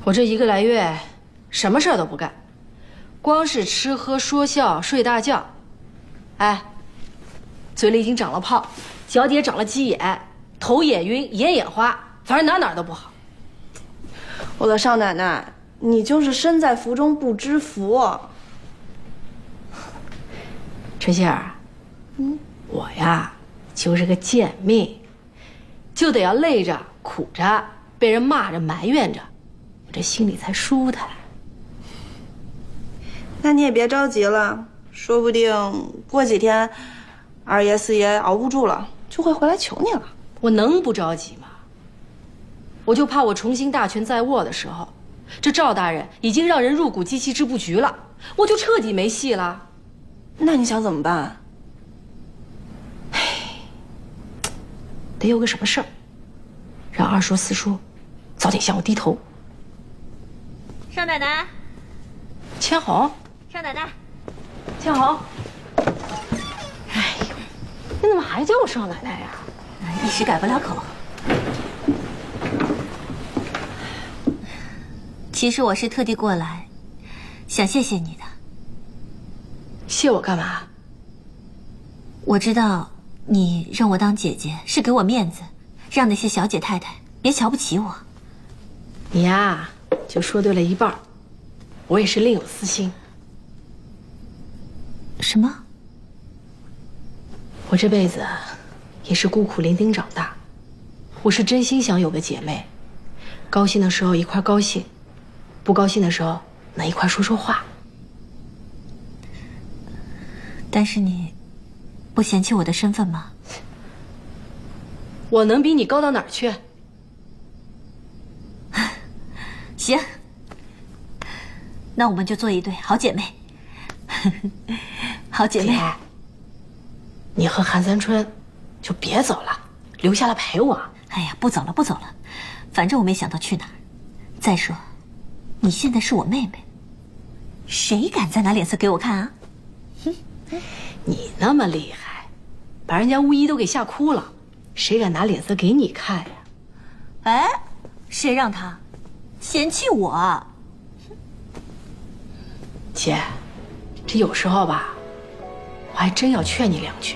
我这1个来月，什么事儿都不干，光是吃喝说笑睡大觉。哎，嘴里已经长了泡，脚底也长了鸡眼，头也晕，眼也花，反正哪都不好。我的少奶奶，你就是身在福中不知福。春杏儿，我呀就是个贱命，就得要累着苦着，被人骂着埋怨着，我这心里才舒坦。那你也别着急了，说不定过几天，二爷四爷熬不住了，就会回来求你了。我能不着急吗？我就怕我重新大权在握的时候，这赵大人已经让人入股机器织布局了，我就彻底没戏了。那你想怎么办？得有个什么事儿，让二叔四叔早点向我低头。少奶奶，千红，少奶奶，千红，哎呦，你怎么还叫我少奶奶呀？一时改不了口。其实我是特地过来，想谢谢你的。谢我干嘛？我知道你让我当姐姐是给我面子，让那些小姐太太别瞧不起我。你呀，就说对了一半，我也是另有私心。什么？我这辈子也是孤苦伶仃长大，我是真心想有个姐妹，高兴的时候一块高兴，不高兴的时候能一块说说话。但是你不嫌弃我的身份吗？我能比你高到哪儿去？行，那我们就做一对好姐妹。好姐妹，姐，你和韩三春就别走了，留下来陪我。哎呀，不走了，不走了，反正我没想到去哪儿。再说，你现在是我妹妹，谁敢再拿脸色给我看啊？你那么厉害，把人家巫医都给吓哭了，谁敢拿脸色给你看呀？哎，谁让他嫌弃我？姐，这有时候吧，我还真要劝你两句，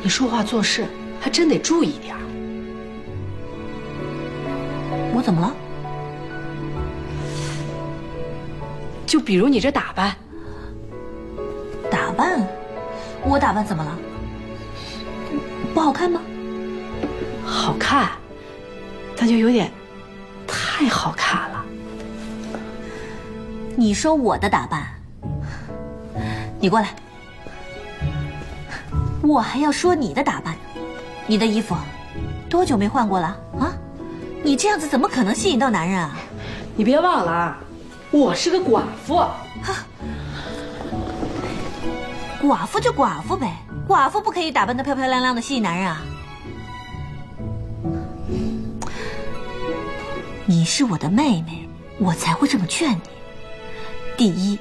你说话做事还真得注意点儿。我怎么了？就比如你这打扮，打扮？我打扮怎么了？不好看吗？好看，但就有点太好看了。你说我的打扮，你过来。我还要说你的打扮，你的衣服多久没换过了啊？你这样子怎么可能吸引到男人啊？你别忘了啊，我是个寡妇。寡妇就寡妇呗，寡妇不可以打扮得漂漂亮亮的吸引男人啊。你是我的妹妹，我才会这么劝你。第一，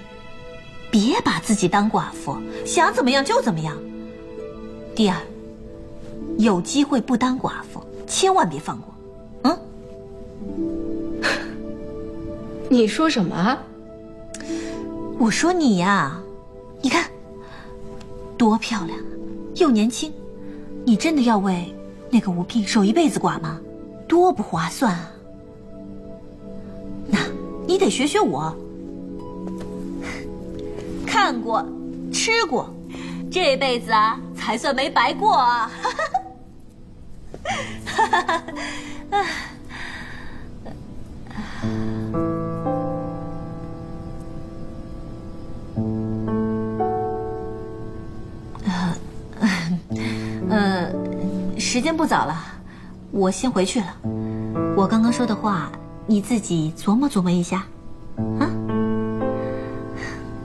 别把自己当寡妇，想怎么样就怎么样。第二，有机会不当寡妇，千万别放过。你说什么？我说你呀，你看多漂亮，又年轻，你真的要为那个吴聘守一辈子寡吗？多不划算啊！那你得学学我，看过，吃过，这辈子啊才算没白过啊！时间不早了，我先回去了。我刚刚说的话，你自己琢磨琢磨一下，啊？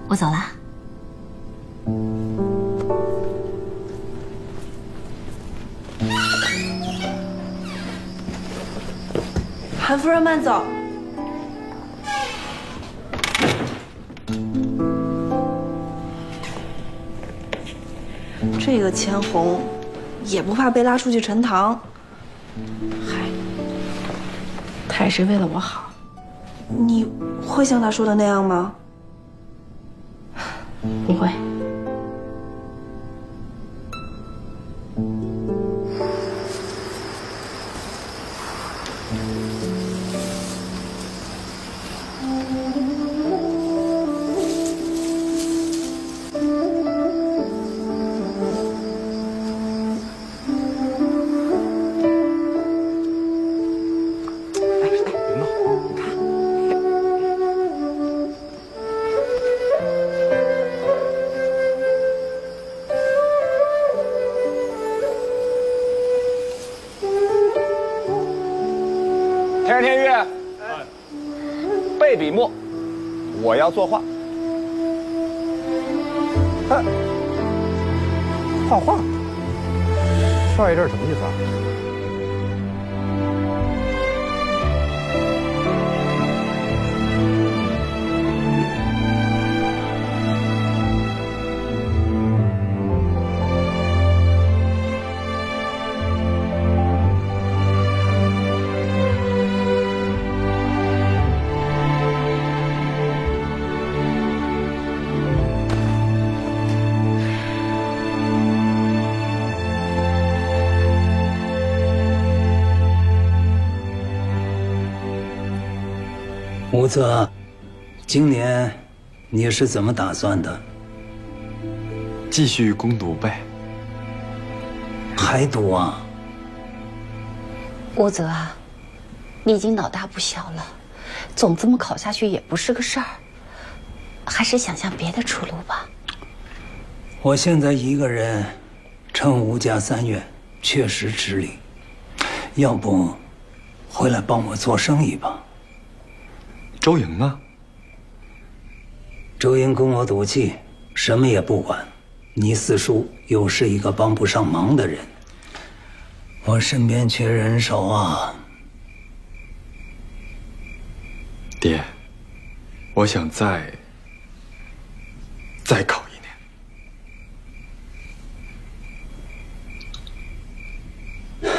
我走了。韩夫人慢走。这个千红也不怕被拉出去陈堂。嗨，他也是为了我好。你会像他说的那样吗？不会。天日天月，备笔墨，我要作画。画画？少爷这是什么意思啊？吴泽，今年你是怎么打算的？继续攻读呗。还读啊？吴泽啊，你已经老大不小了，总这么考下去也不是个事儿，还是想想别的出路吧。我现在一个人撑吴家3院，确实吃力。要不，回来帮我做生意吧。周莹呢？周莹跟我赌气，什么也不管。你四叔又是一个帮不上忙的人，我身边缺人手啊。爹，我想再考1年。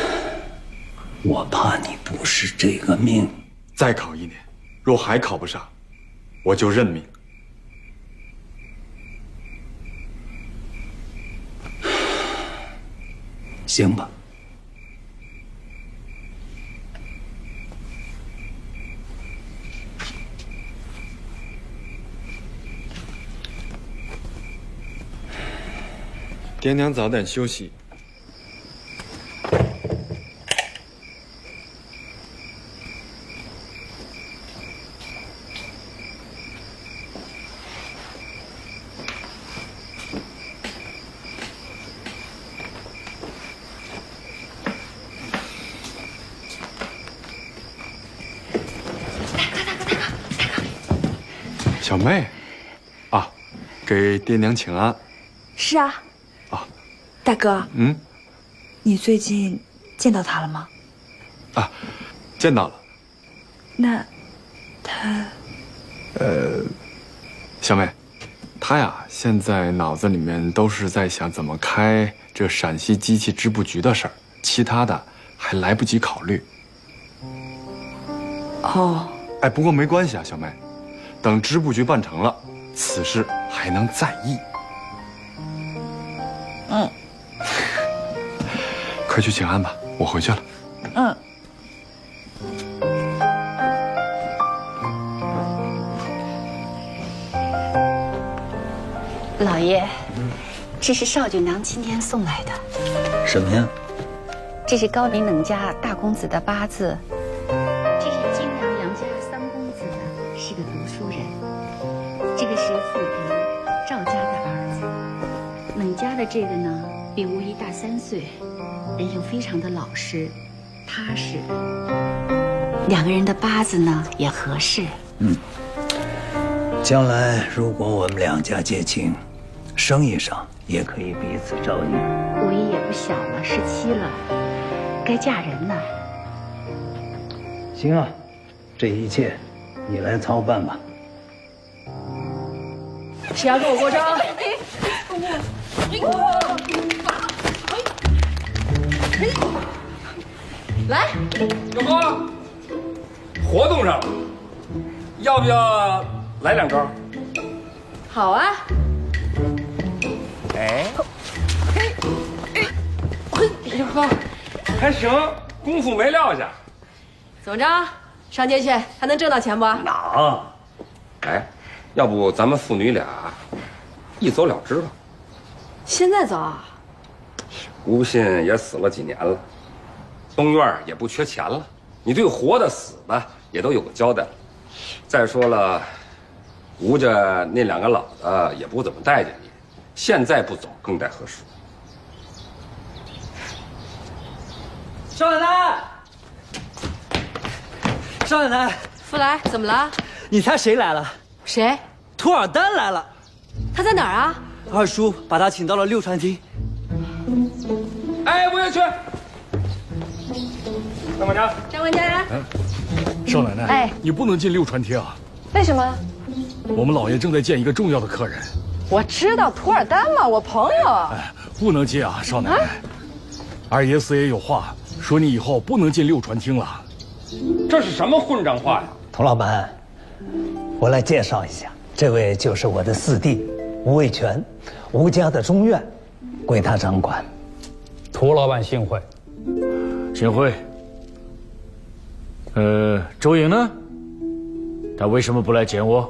我怕你不是这个命。再考1年，若还考不上，我就认命。行吧。爹娘早点休息。小妹，啊，给爹娘请安。是啊。啊，大哥。嗯，你最近见到他了吗？啊，见到了。那，他，小妹，他呀，现在脑子里面都是在想怎么开这陕西机器织布局的事儿，其他的还来不及考虑。哦。哎，不过没关系啊，小妹。等织布局办成了，此事还能再议。嗯，快去请安吧，我回去了。嗯。老爷，这是少舅娘今天送来的。什么呀？这是高陵冷家大公子的八字，这是金良杨家三公子的，是个读书人。这个是富平赵家的儿子，冷家的这个呢，比吴姨大3岁，人又非常的老实踏实，两个人的八字呢也合适。将来如果我们两家结亲，生意上也可以彼此照应。吴姨也不小了，17了，该嫁人了。行啊，这一切你来操办吧。谁要跟我过招？来，干嘛？活动上了。要不要来两招？好啊。哎，哎呦呵，还行，功夫没落下。怎么着？上街去还能挣到钱不？能。哎，要不咱们父女俩一走了之吧？现在走啊？吴信也死了几年了，东院也不缺钱了，你对活的死的也都有个交代了。再说了，吴家那两个老的也不怎么待见你，现在不走更待何时？少奶奶，少奶奶，福来，怎么了？你猜谁来了？谁？图尔丹来了。他在哪儿啊？二叔把他请到了六船厅。哎，我也去。张管家，张管家，少奶奶，哎，你不能进六船厅啊！为什么？我们老爷正在见一个重要的客人。我知道图尔丹嘛，我朋友。哎，不能进啊，少奶奶。二爷四爷有话说，你以后不能进六船厅了。这是什么混账话呀？童老板，我来介绍一下，这位就是我的四弟吴卫全，吴家的中院，归他掌管。涂老板幸会。幸会。周颖呢？他为什么不来见我？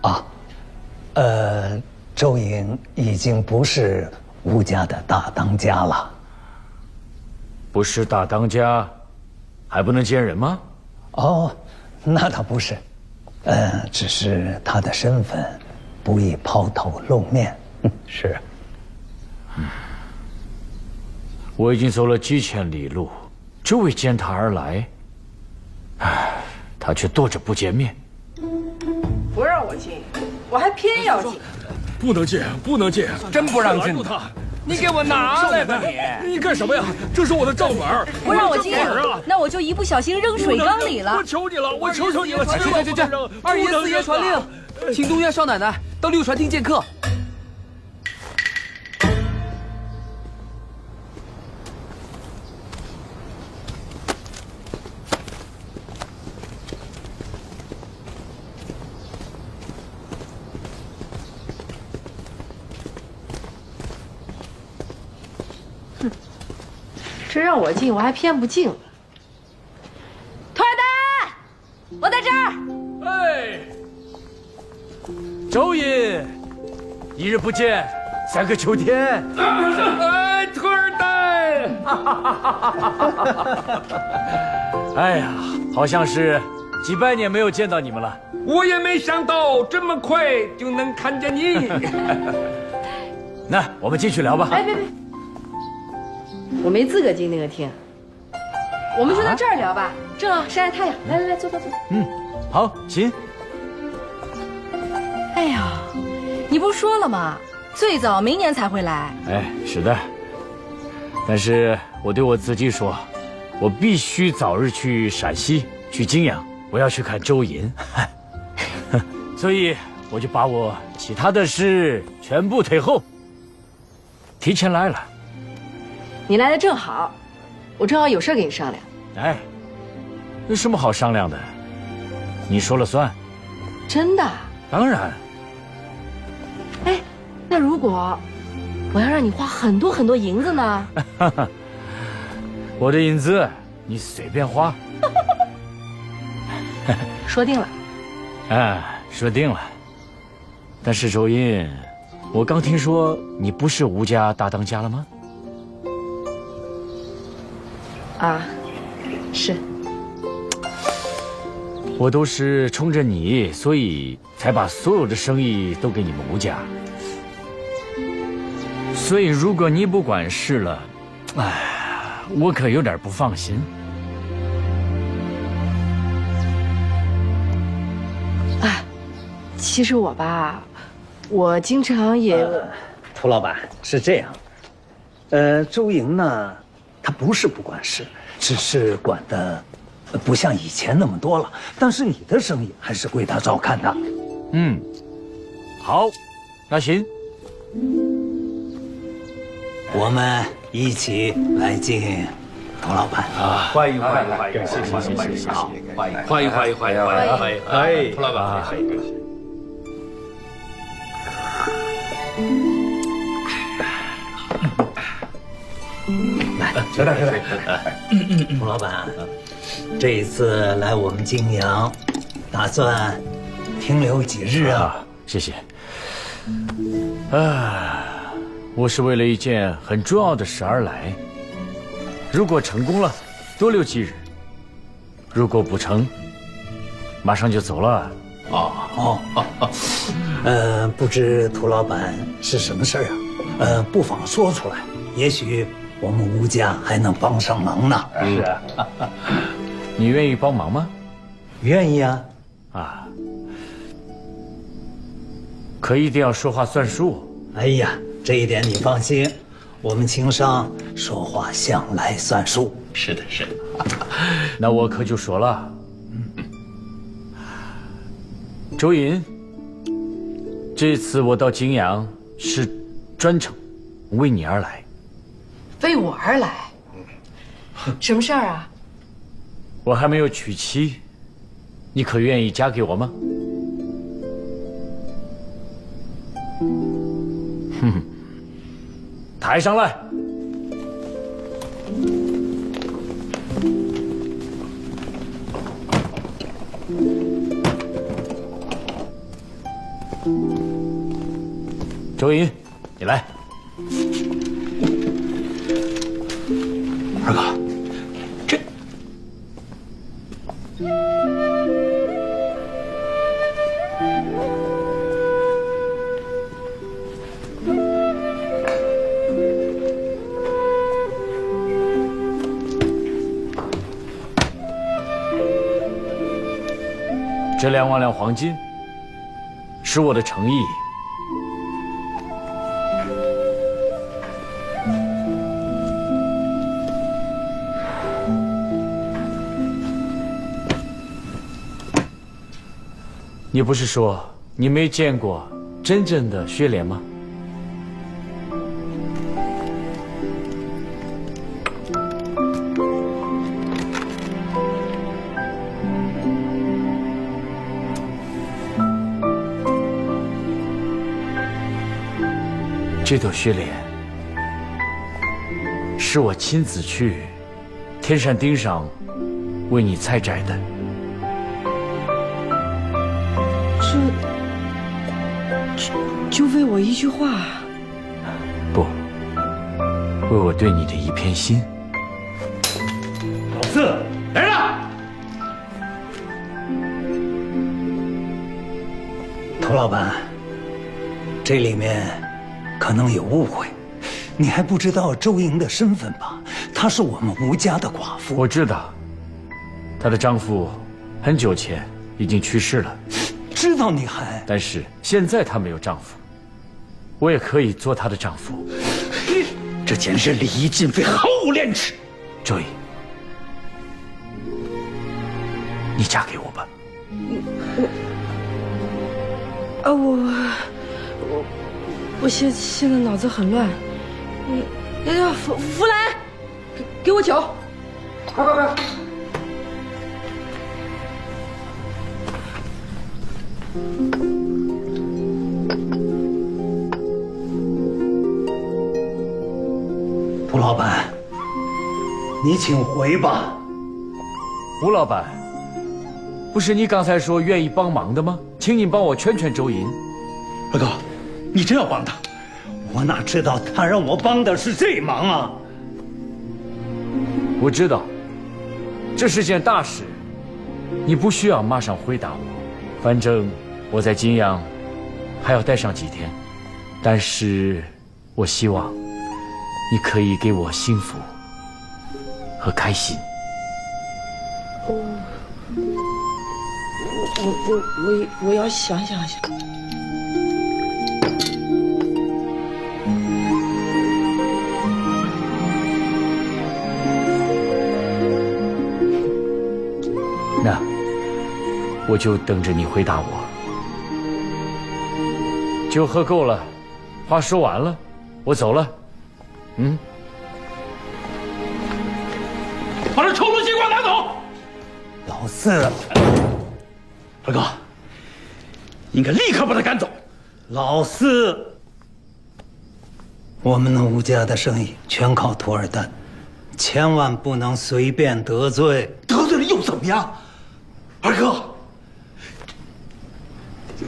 啊，周颖已经不是吴家的大当家了。不是大当家，还不能见人吗？哦，那倒不是，只是他的身份不宜抛头露面。是。我已经走了几千里路，就为见他而来。唉，他却躲着不见面。不让我进，我还偏要进。不能进，不能进！真不让进他！你给我拿来吧你干什么呀？这是我的账本，不让我进啊！那我就一不小心扔水缸里了。我求你了，我求求你了！去！二爷四爷传令，请东院少奶奶到六船厅见客。真让我进，我还偏不进了。图尔丹，我在这儿。哎，周隐，一日不见，三个秋天。哎，图尔丹！哎呀，好像是几百年没有见到你们了。我也没想到这么快就能看见你。那我们进去聊吧。哎，别，我没资格进那个厅，我们就在这儿聊吧，正好晒晒太阳。来，坐。好，行。哎呀，你不是说了吗？最早明年才会来。哎，是的。但是我对我自己说，我必须早日去陕西，去泾阳，我要去看周隐。所以我就把我其他的事全部推后，提前来了。你来的正好，我正好有事跟你商量。哎，有什么好商量的？你说了算。真的？当然。哎，那如果我要让你花很多银子呢？我的银子你随便花。说定了。哎，说定了。但是周印，我刚听说你不是吴家大当家了吗？啊，是。我都是冲着你，所以才把所有的生意都给你们吴家。所以如果你不管事了，哎，我可有点不放心。哎，其实我吧，我经常也……涂老板是这样，周莹呢，她不是不管事，只是管的不像以前那么多了。但是你的生意还是归她照看的。嗯，好，那行。我们一起来敬涂老板啊，欢迎，谢谢，好，欢迎，哎，涂老板，来，吃点。涂老板，这一次来我们泾阳，打算停留几日啊？谢谢。我是为了一件很重要的事而来。如果成功了，多留几日；如果不成，马上就走了。不知涂老板是什么事儿啊？不妨说出来，也许我们吴家还能帮上忙呢。是啊，你愿意帮忙吗？愿意啊。可一定要说话算数。哎呀，这一点你放心，我们情商说话向来算数。是的。那我可就说了，周银，这次我到泾阳是专程为你而来。为我而来？什么事儿啊？我还没有娶妻，你可愿意嫁给我吗？抬上来。周银，你来。二哥，这这2万两黄金是我的诚意。你不是说你没见过真正的薛莲吗？这朵薛莲是我亲自去天山顶上为你采摘的。就为我一句话？不，为我对你的一片心。老四来了。涂老板，这里面可能有误会，你还不知道周莹的身份吧？她是我们吴家的寡妇。我知道，她的丈夫很久前已经去世了。知道你还……但是现在她没有丈夫，我也可以做她的丈夫。这简直礼仪尽废，毫无廉耻。周莹，你嫁给我吧。我现在脑子很乱。福来，给我酒。快！涂老板，你请回吧。吴老板，不是你刚才说愿意帮忙的吗？请你帮我劝劝周银。二哥，你真要帮他？我哪知道他让我帮的是这忙啊！我知道，这是件大事，你不需要马上回答我。反正我在泾阳还要待上几天，但是我希望你可以给我幸福和开心。我要想想。那我就等着你回答我。酒喝够了，话说完了，我走了。把这臭箩西瓜拿走！老四，二哥，应该立刻把他赶走。老四，我们吴家的生意全靠涂尔丹，千万不能随便得罪。得罪了又怎么样？二哥，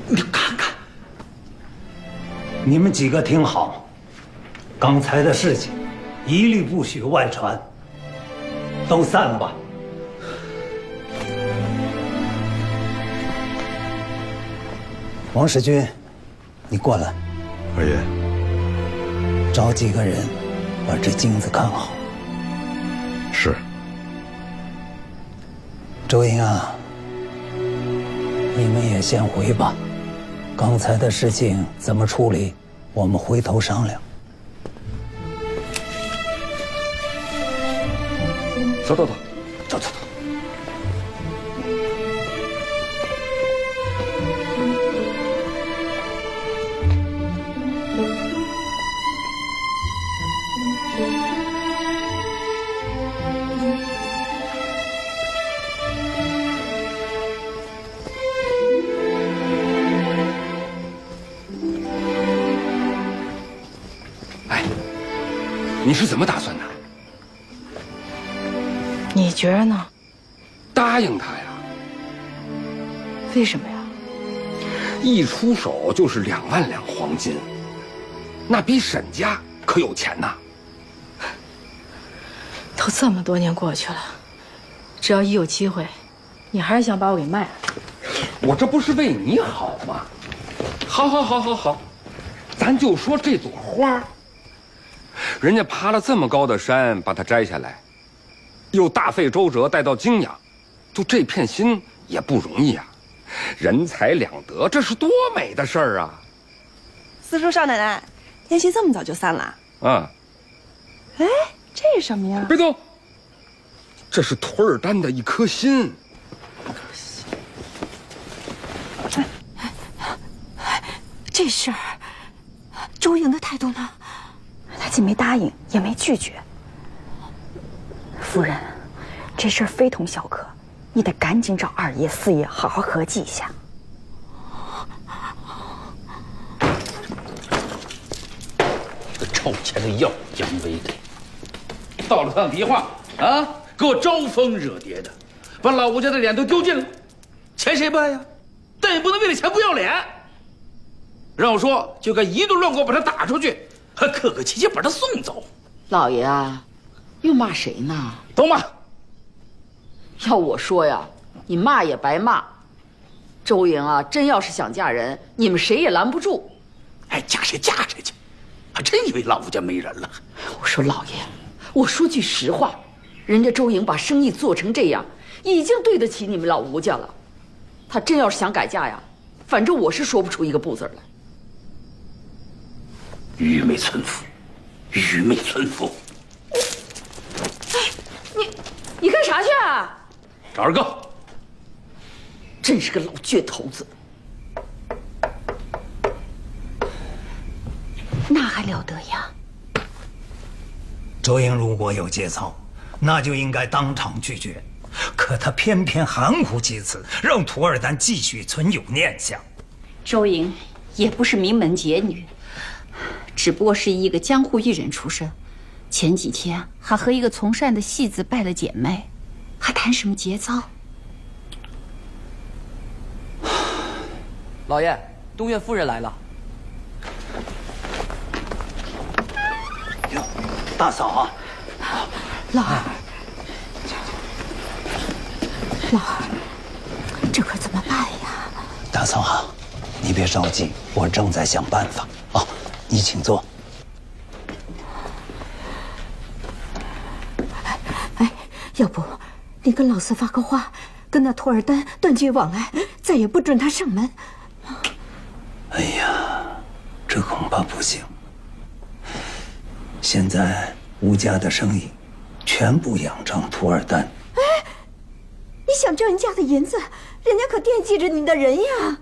你看看，你们几个听好，刚才的事情一律不许外传，都散吧。王世军，你过来。二爷，找几个人把这金子看好。是。周莹啊，你们也先回吧。刚才的事情怎么处理，我们回头商量。走。你是怎么打算的？你觉着呢？答应他呀！为什么呀？一出手就是2万两黄金，那比沈家可有钱呐！都这么多年过去了，只要一有机会，你还是想把我给卖了。我这不是为你好吗？好，咱就说这朵花。人家爬了这么高的山，把它摘下来，又大费周折带到泾阳，就这片心也不容易啊！人财两得，这是多美的事儿啊！四叔少奶奶，宴席这么早就散了？啊！哎，这是什么呀？别动！这是图尔丹的一颗心。这事儿，周莹的态度呢？他既没答应，也没拒绝。夫人，这事儿非同小可，你得赶紧找二爷、四爷好好合计一下。这个臭钱的耀武扬威的，到了趟迪化啊，给我招蜂惹蝶的，把老吴家的脸都丢尽了。钱谁办呀？但也不能为了钱不要脸。让我说，就该一顿乱棍把他打出去，还客客气气把他送走。老爷啊，又骂谁呢？都骂。要我说呀，你骂也白骂。周莹啊，真要是想嫁人，你们谁也拦不住。哎，嫁谁嫁谁去，还真以为老吴家没人了。我说老爷，我说句实话，人家周莹把生意做成这样，已经对得起你们老吴家了。她真要是想改嫁呀，反正我是说不出一个不字来。愚昧村夫，愚昧村夫！哎，你干啥去啊？找二哥。真是个老倔头子。那还了得呀！周莹如果有节操，那就应该当场拒绝。可他偏偏含糊其辞，让涂尔丹继续存有念想。周莹也不是名门杰女，只不过是一个江湖艺人出身，前几天还和一个从善的戏子拜了姐妹，还谈什么节操？老爷，东院夫人来了。哟，大嫂啊！老二，老二，这可怎么办呀？大嫂啊，你别着急，我正在想办法。哦，你请坐。哎，要不你跟老四发个话，跟那涂尔丹断绝往来，再也不准他上门。哎呀，这恐怕不行。现在吴家的生意全部仰仗涂尔丹。哎，你想挣人家的银子，人家可惦记着你的人呀。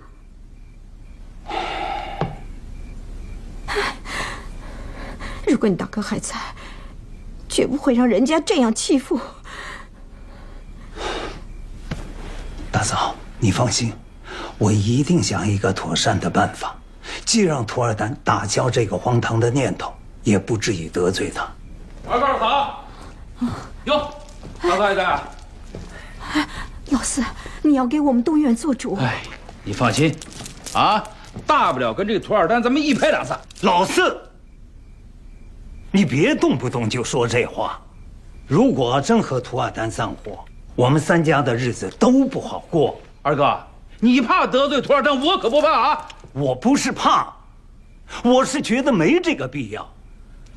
如果你大哥还在，绝不会让人家这样欺负。大嫂，你放心，我一定想一个妥善的办法，既让涂尔丹打消这个荒唐的念头，也不至于得罪他。二哥嫂，哟，大太太，老四，你要给我们东院做主。哎，你放心，啊，大不了跟这个涂尔丹咱们一拍两散。老四，你别动不动就说这话。如果真和涂尔丹散伙，我们3家的日子都不好过。二哥，你怕得罪涂尔丹，我可不怕啊！我不是怕，我是觉得没这个必要。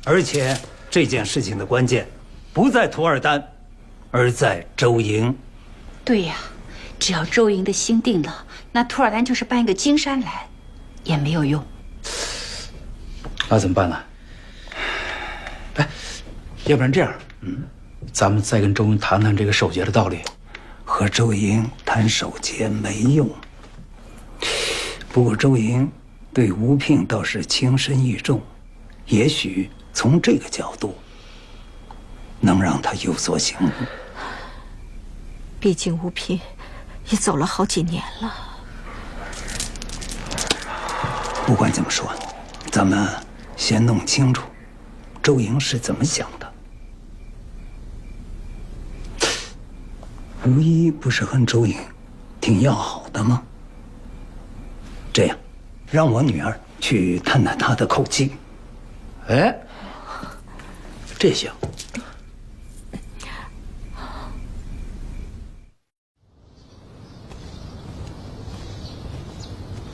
而且这件事情的关键不在涂尔丹，而在周莹。对呀，只要周莹的心定了，那涂尔丹就是搬一个金山来，也没有用。那怎么办呢？哎，要不然这样，咱们再跟周莹谈谈这个守节的道理。和周莹谈守节没用。不过周莹对吴聘倒是情深意重，也许从这个角度能让他有所醒悟。毕竟吴聘也走了好几年了。不管怎么说，咱们先弄清楚周莹是怎么想的。吴一不是和周莹挺要好的吗？这样，让我女儿去探探她的口气。哎，这行。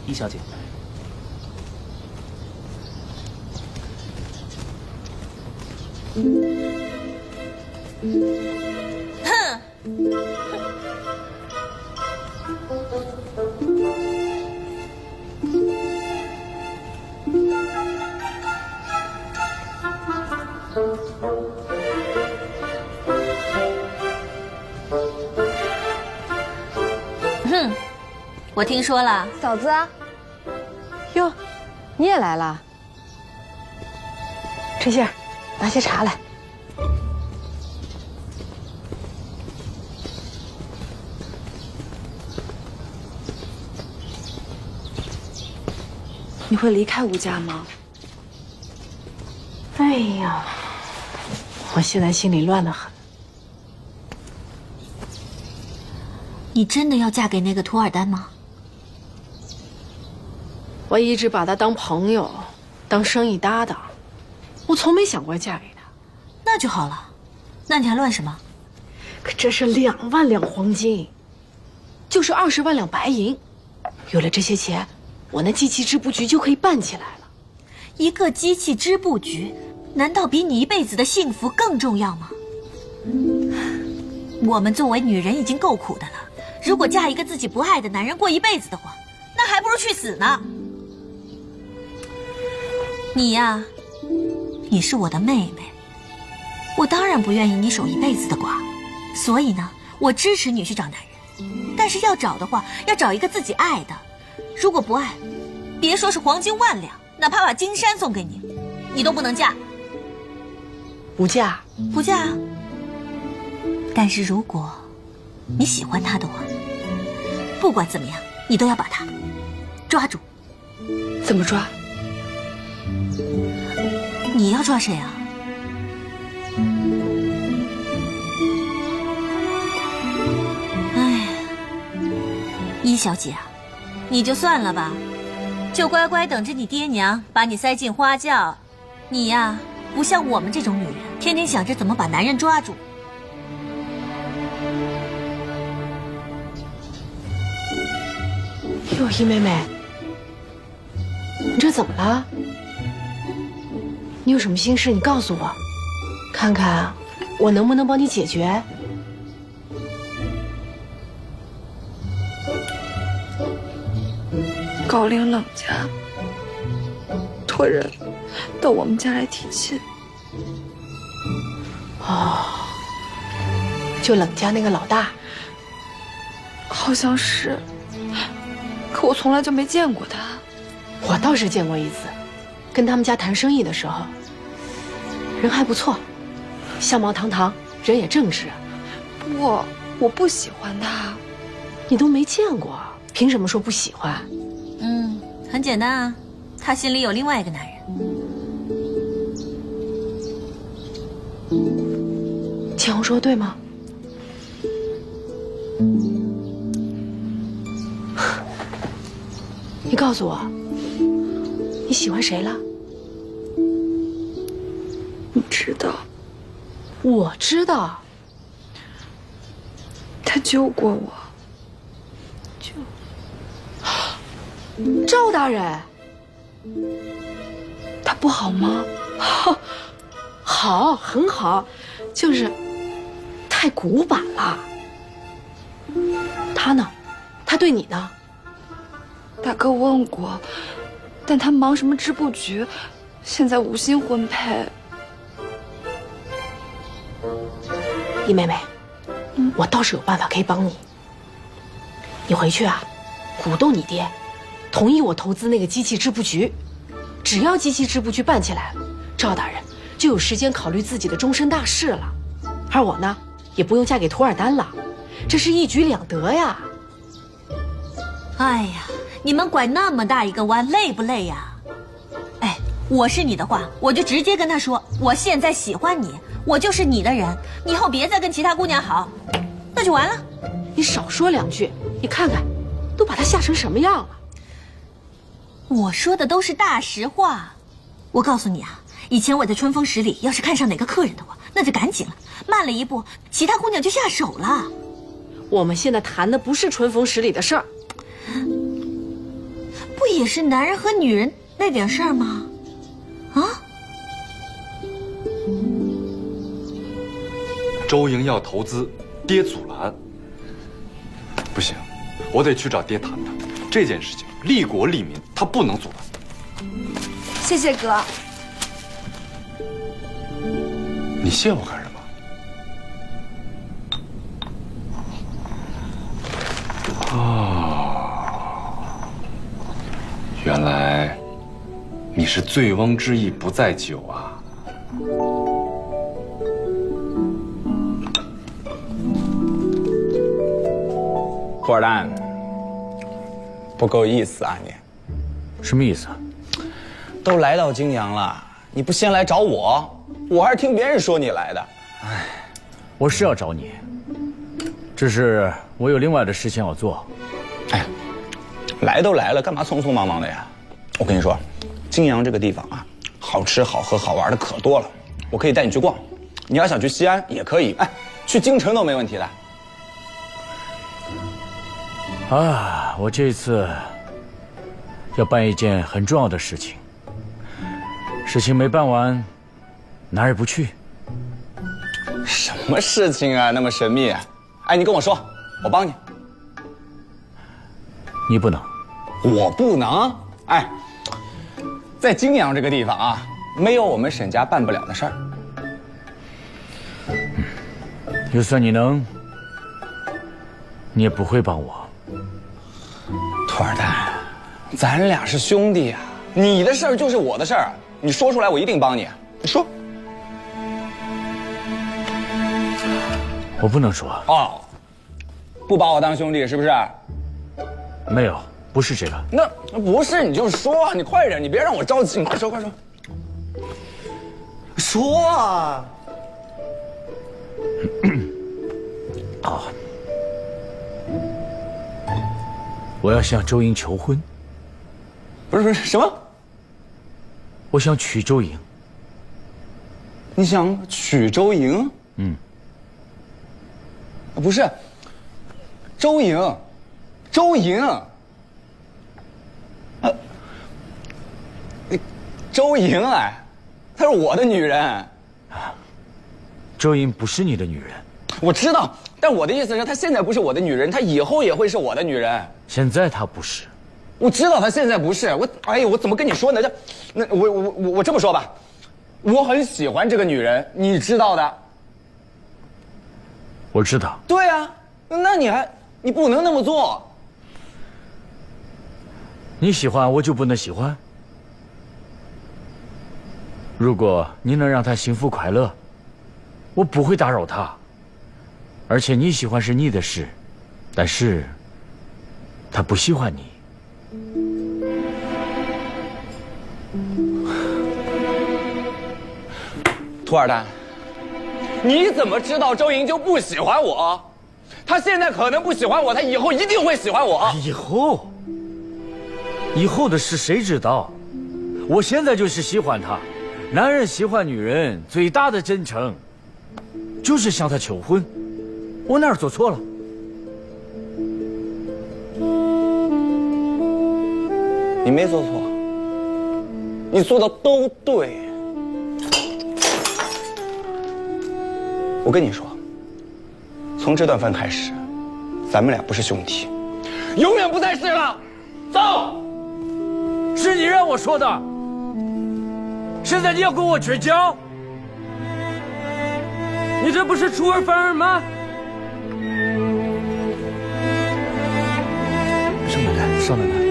易小姐，我听说了，嫂子啊，哟，你也来了。春杏，拿些茶来。你会离开吴家吗？哎呀，我现在心里乱得很。你真的要嫁给那个涂尔丹吗？我一直把他当朋友，当生意搭档，我从没想过嫁给他。那就好了，那你还乱什么？可这是2万两黄金，就是20万两白银。有了这些钱，我那机器织布局就可以办起来了。一个机器织布局，难道比你一辈子的幸福更重要吗？我们作为女人已经够苦的了，如果嫁一个自己不爱的男人过一辈子的话，那还不如去死呢。你呀，你是我的妹妹，我当然不愿意你守一辈子的寡，所以呢，我支持你去找男人，但是要找的话，要找一个自己爱的。如果不爱，别说是黄金1万两，哪怕把金山送给你，你都不能嫁。不嫁？不嫁啊。但是如果你喜欢他的话，不管怎么样，你都要把他抓住。怎么抓？你要抓谁啊？哎，一小姐啊，你就算了吧，就乖乖等着你爹娘把你塞进花轿。你呀，不像我们这种女人，天天想着怎么把男人抓住。哟，一妹妹，你这怎么了？你有什么心事，你告诉我，看看我能不能帮你解决。高陵冷家托人到我们家来提亲。哦，就冷家那个老大？好像是，可我从来就没见过他。我倒是见过一次，跟他们家谈生意的时候，人还不错，相貌堂堂，人也正直。不过我不喜欢他。你都没见过，凭什么说不喜欢？很简单啊，他心里有另外一个男人。千红说对吗？你告诉我，你喜欢谁了？你知道，我知道。他救过我。赵大人，他不好吗？好，很好，就是太古板了。他呢？他对你呢？大哥问过，但他忙什么织布局，现在无心婚配。李妹妹，我倒是有办法可以帮你。你回去啊，鼓动你爹，同意我投资那个机器织布局。只要机器织布局办起来了，赵大人就有时间考虑自己的终身大事了，而我呢，也不用嫁给图尔丹了，这是一举两得呀。哎呀，你们拐那么大一个弯，累不累呀？哎，我是你的话，我就直接跟他说，我现在喜欢你，我就是你的人，你以后别再跟其他姑娘好，那就完了。你少说两句，你看看，都把他吓成什么样了。我说的都是大实话。我告诉你啊，以前我在春风十里，要是看上哪个客人的话，那就赶紧了，慢了一步，其他姑娘就下手了。我们现在谈的不是春风十里的事儿，不也是男人和女人那点事儿吗？啊？周莹要投资，爹阻拦。不行，我得去找爹谈谈这件事情，利国利民，他不能阻拦。谢谢哥。你谢我干什么？哦，原来你是醉翁之意不在酒啊！图尔丹，不够意思啊你！什么意思？都来到泾阳了，你不先来找我，我还是听别人说你来的。哎，我是要找你，只是我有另外的事情要做。哎，来都来了，干嘛匆匆忙忙的呀？我跟你说，泾阳这个地方啊，好吃好喝好玩的可多了，我可以带你去逛。你要想去西安也可以，哎，去京城都没问题的。啊，我这次要办一件很重要的事情，事情没办完，哪儿也不去。什么事情啊，那么神秘？哎，你跟我说，我帮你。你不能，我不能。哎，在泾阳这个地方啊，没有我们沈家办不了的事儿。就算你能，你也不会帮我。图尔丹，咱俩是兄弟呀，你的事儿就是我的事儿，你说出来我一定帮你。你说。我不能说。哦，不把我当兄弟是不是？没有，不是这个。那不是你就说，你快点，你别让我着急，你快说快说。说啊！啊，我要向周莹求婚。不是什么？我想娶周莹。你想娶周莹？嗯。不是，周莹，周莹，周莹哎，她是我的女人。周莹不是你的女人。我知道，但我的意思是，她现在不是我的女人，她以后也会是我的女人。现在她不是。我知道她现在不是。哎呀，我怎么跟你说呢？我这么说吧，我很喜欢这个女人，你知道的。我知道。对啊，那你不能那么做。你喜欢我就不能喜欢？如果你能让她幸福快乐，我不会打扰她。而且你喜欢是你的事，但是他不喜欢你。涂尔丹，你怎么知道周莹就不喜欢我？她现在可能不喜欢我，她以后一定会喜欢我。以后的事谁知道？我现在就是喜欢她。男人喜欢女人最大的真诚，就是向她求婚。我哪儿做错了？你没做错，你做的都对。我跟你说，从这顿饭开始，咱们俩不是兄弟，永远不再是了。走！是你让我说的。现在你要跟我绝交？你这不是出尔反尔吗？少奶奶，少奶奶。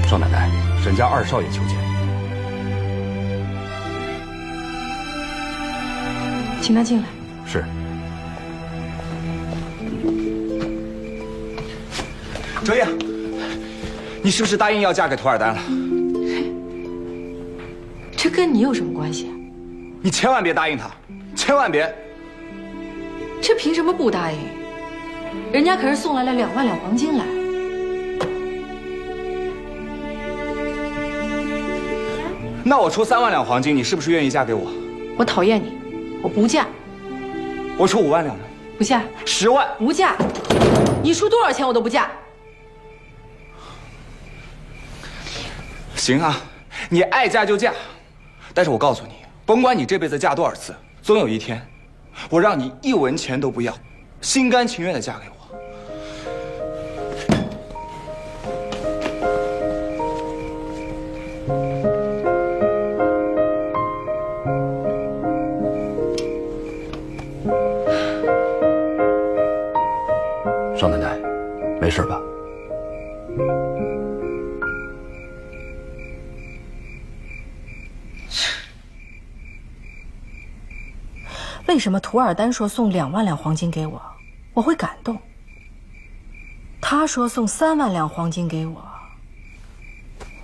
少奶奶，沈家二少爷求见。请他进来。是。周莹，你是不是答应要嫁给涂尔丹了？这跟你有什么关系？你千万别答应他，千万别！这凭什么不答应？人家可是送来了2万两黄金来。那我出3万两黄金，你是不是愿意嫁给我？我讨厌你，我不嫁。我出5万两，不嫁。10万，不嫁。你出多少钱我都不嫁。行啊，你爱嫁就嫁，但是我告诉你，甭管你这辈子嫁多少次，总有一天，我让你1文钱都不要，心甘情愿的嫁给我。少奶奶，没事吧？为什么涂尔丹说送2万两黄金给我，我会感动？他说送3万两黄金给我，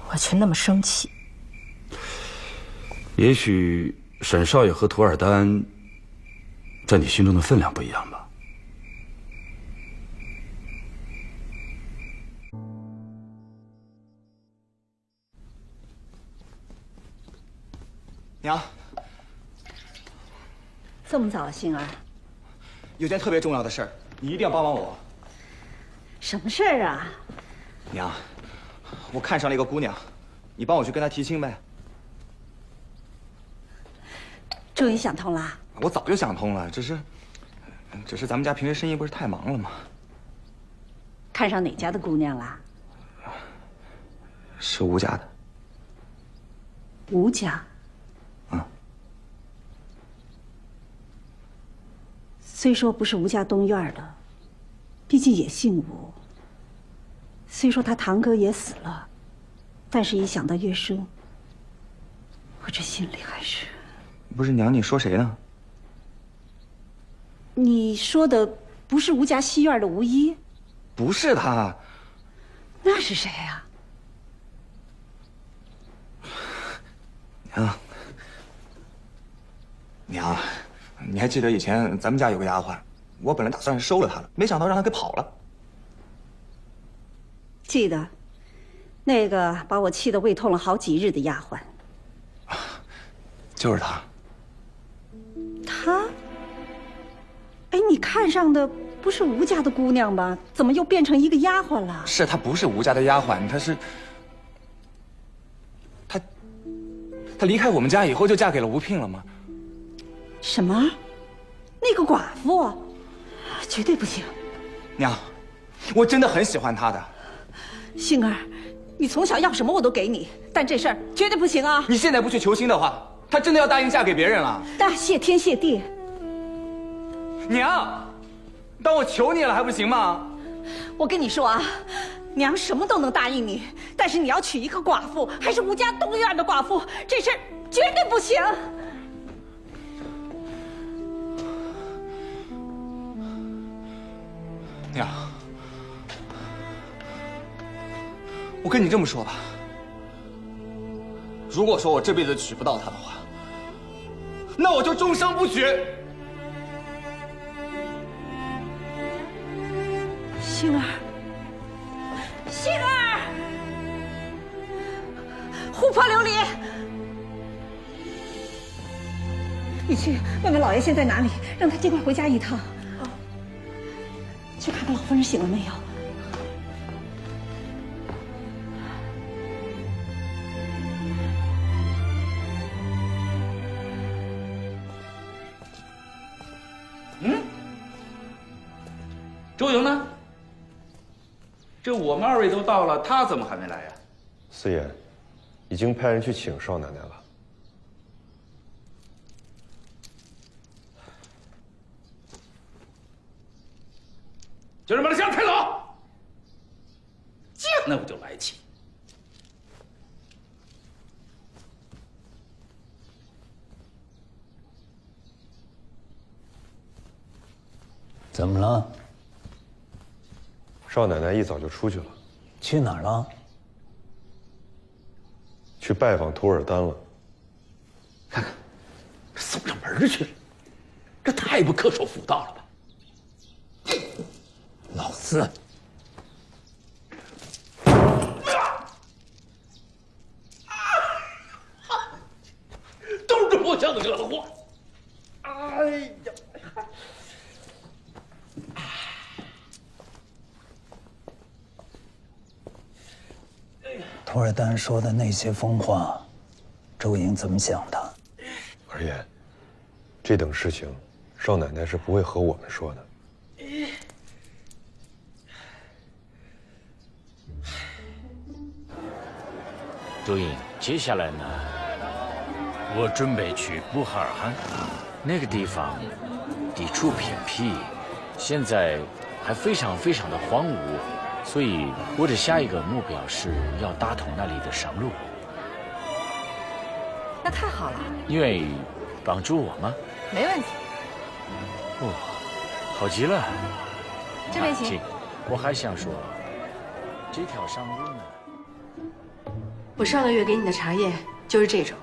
我却那么生气。也许沈少爷和涂尔丹在你心中的分量不一样吧。娘，这么早啊，杏儿？有件特别重要的事儿，你一定要帮帮我。什么事儿啊？娘，我看上了一个姑娘，你帮我去跟她提亲呗。终于想通了？我早就想通了，只是咱们家平时生意不是太忙了吗？看上哪家的姑娘了？是吴家的。吴家？虽说不是吴家东院的，毕竟也姓吴。虽说他堂哥也死了，但是一想到月生，我这心里还是……不是娘，你说谁呢？你说的不是吴家西院的吴一？不是他。那是谁呀？娘，你还记得以前咱们家有个丫鬟，我本来打算是收了她的，没想到让她给跑了。记得，那个把我气得胃痛了好几日的丫鬟。就是她。她？哎，你看上的不是吴家的姑娘吧？怎么又变成一个丫鬟了？是她不是吴家的丫鬟，她是……她离开我们家以后就嫁给了吴聘了吗？什么？那个寡妇？绝对不行！娘，我真的很喜欢她的。杏儿，你从小要什么我都给你，但这事儿绝对不行啊！你现在不去求亲的话，她真的要答应嫁给别人了。那谢天谢地。娘，当我求你了还不行吗？我跟你说啊，娘什么都能答应你，但是你要娶一个寡妇，还是吴家东院的寡妇，这事儿绝对不行。娘，我跟你这么说吧，如果说我这辈子娶不到她的话，那我就终生不娶。杏儿，杏儿，琥珀琉璃，你去问问老爷现在哪里，让他尽快回家一趟。去看看老夫人醒了没有。周莹呢？这我们2位都到了，她怎么还没来呀？四爷，已经派人去请少奶奶了。叫人把那箱子抬走。见那我就来气。怎么了？少奶奶一早就出去了。去哪儿了？去拜访图尔丹了。看看，送上门去了，这太不恪守妇道了吧！老四，都是这破箱子惹的祸。哎呀！图尔丹说的那些疯话，周莹怎么想的？二爷，这等事情，少奶奶是不会和我们说的。周莹，接下来呢，我准备去布哈尔罕，那个地方地处偏僻，现在还非常的荒芜，所以我的下一个目标是要打通那里的商路。那太好了，因为帮助我吗？没问题。哦，好极了。这边请。我还想说，这条商路呢？我上个月给你的茶叶就是这种，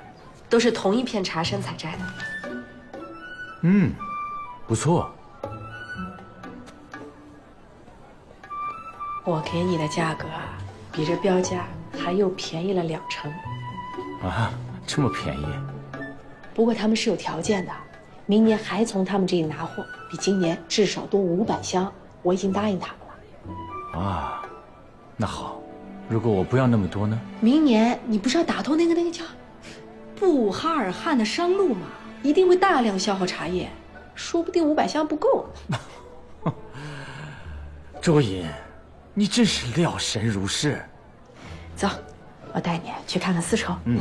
都是同一片茶山采摘的。嗯，不错。我给你的价格啊，比这标价还又便宜了20%。啊，这么便宜？不过他们是有条件的，明年还从他们这里拿货，比今年至少多500箱，我已经答应他们了。啊，那好，如果我不要那么多呢？明年你不是要打通那个叫布哈尔罕的商路吗？一定会大量消耗茶叶，说不定500箱不够。周莹，你真是料神如是。走，我带你去看看丝绸。嗯。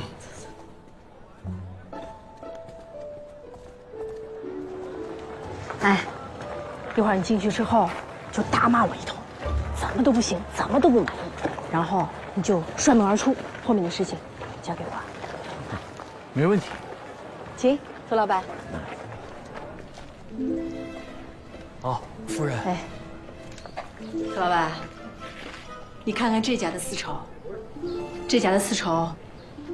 哎，一会儿你进去之后就大骂我一通，怎么都不行，怎么都不满意，然后你就摔门而出，后面的事情交给我。没问题。请，苏老板。哦，夫人。哎，苏老板，你看看这家的丝绸，这家的丝绸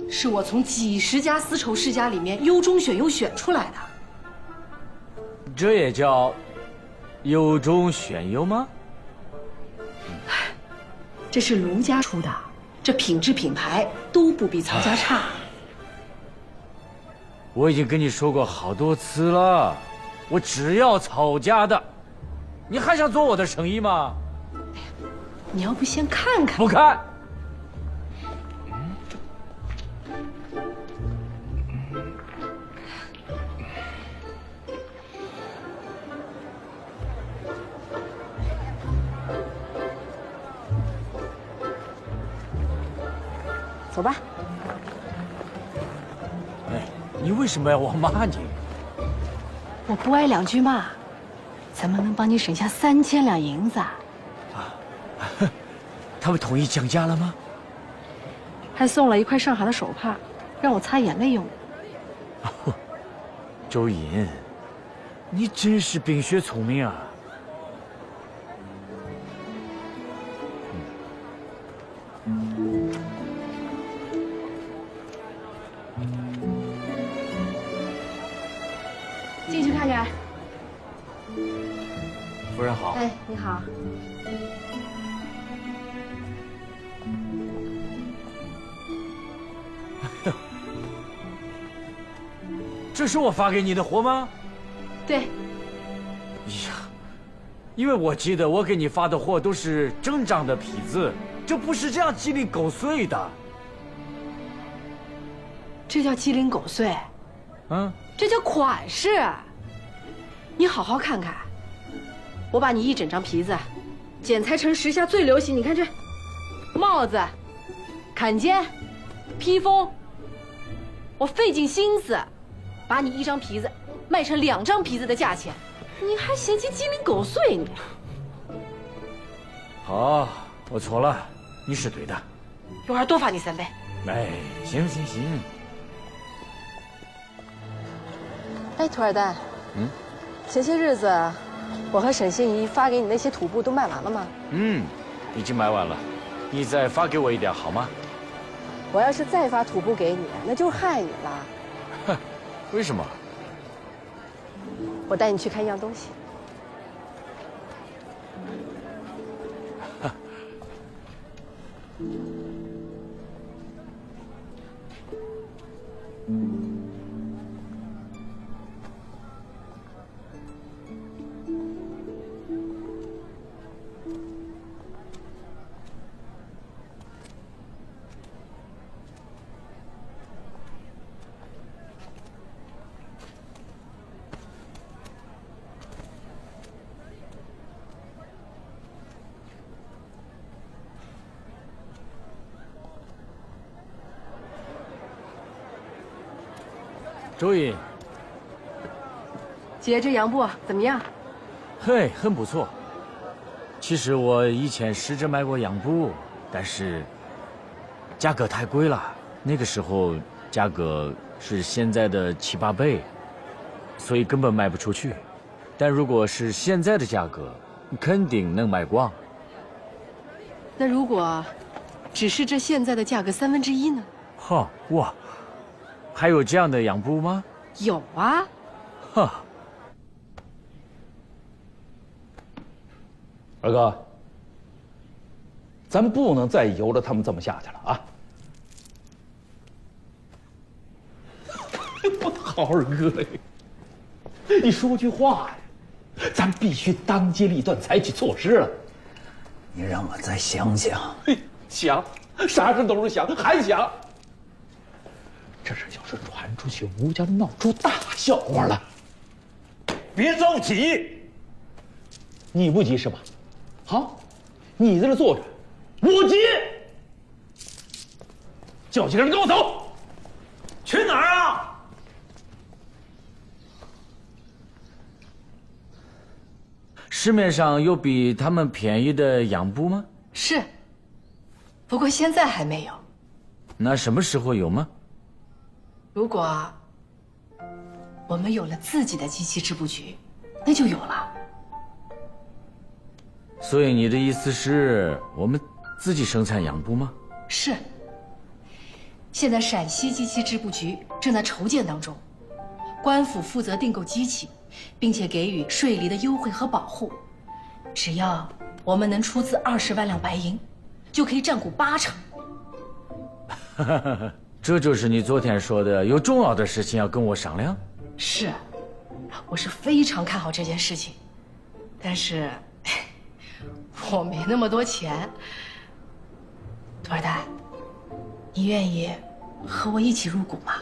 是我从几十家丝绸世家里面优中选优选出来的。这也叫优中选优吗？这是卢家出的，这品质品牌都不比曹家差。我已经跟你说过好多次了，我只要曹家的，你还想做我的生意吗？你要不先看看？不看。走吧。哎，你为什么要我骂你？我不挨2句骂，怎么能帮你省下3000两银子啊？他们同意降价了吗？还送了一块上好的手帕，让我擦眼泪用。周莹，你真是冰雪聪明啊！进去看看。夫人好。哎，你好。这是我发给你的货吗？对。呀，因为我记得我给你发的货都是正张的坯子，这不是这样鸡零狗碎的。这叫鸡零狗碎？嗯，这叫款式。你好好看看，我把你一整张坯子剪裁成时下最流行，你看这帽子、坎肩、披风，我费尽心思把你一张坯子卖成2张坯子的价钱，你还嫌弃鸡零狗碎你？好，我错了，你是对的。一会儿多发你3倍。哎，行行行。哎，土二蛋，前些日子我和沈心怡发给你那些土布都卖完了吗？已经卖完了，你再发给我一点好吗？我要是再发土布给你，那就害你了。哼，为什么？我带你去看一样东西。周颖，姐，这洋布怎么样？嘿，很不错。其实我以前试着买过洋布，但是价格太贵了。那个时候价格是现在的7、8倍，所以根本卖不出去。但如果是现在的价格，肯定能卖光。那如果只是这现在的价格1/3呢？哈，哇，还有这样的洋布吗？有啊。哈。二哥，咱不能再由着他们这么下去了啊！我的好二哥呀，你说句话呀，咱必须当机立断采取措施了。你让我再想想。想，啥事都是想，还想。这事要是传出去，吴家闹出大笑话了。别着急，你不急是吧？好，你在这坐着，我急。叫几个人跟我走。去哪儿啊？市面上有比他们便宜的洋布吗？是，不过现在还没有。那什么时候有吗？如果我们有了自己的机器织布局，那就有了。所以你的意思是我们自己生产洋布吗？是。现在陕西机器织布局正在筹建当中，官府负责订购机器，并且给予税吏的优惠和保护。只要我们能出资20万两白银，就可以占股80%。这就是你昨天说的有重要的事情要跟我商量？是，我是非常看好这件事情，但是我没那么多钱。土二蛋，你愿意和我一起入股吗？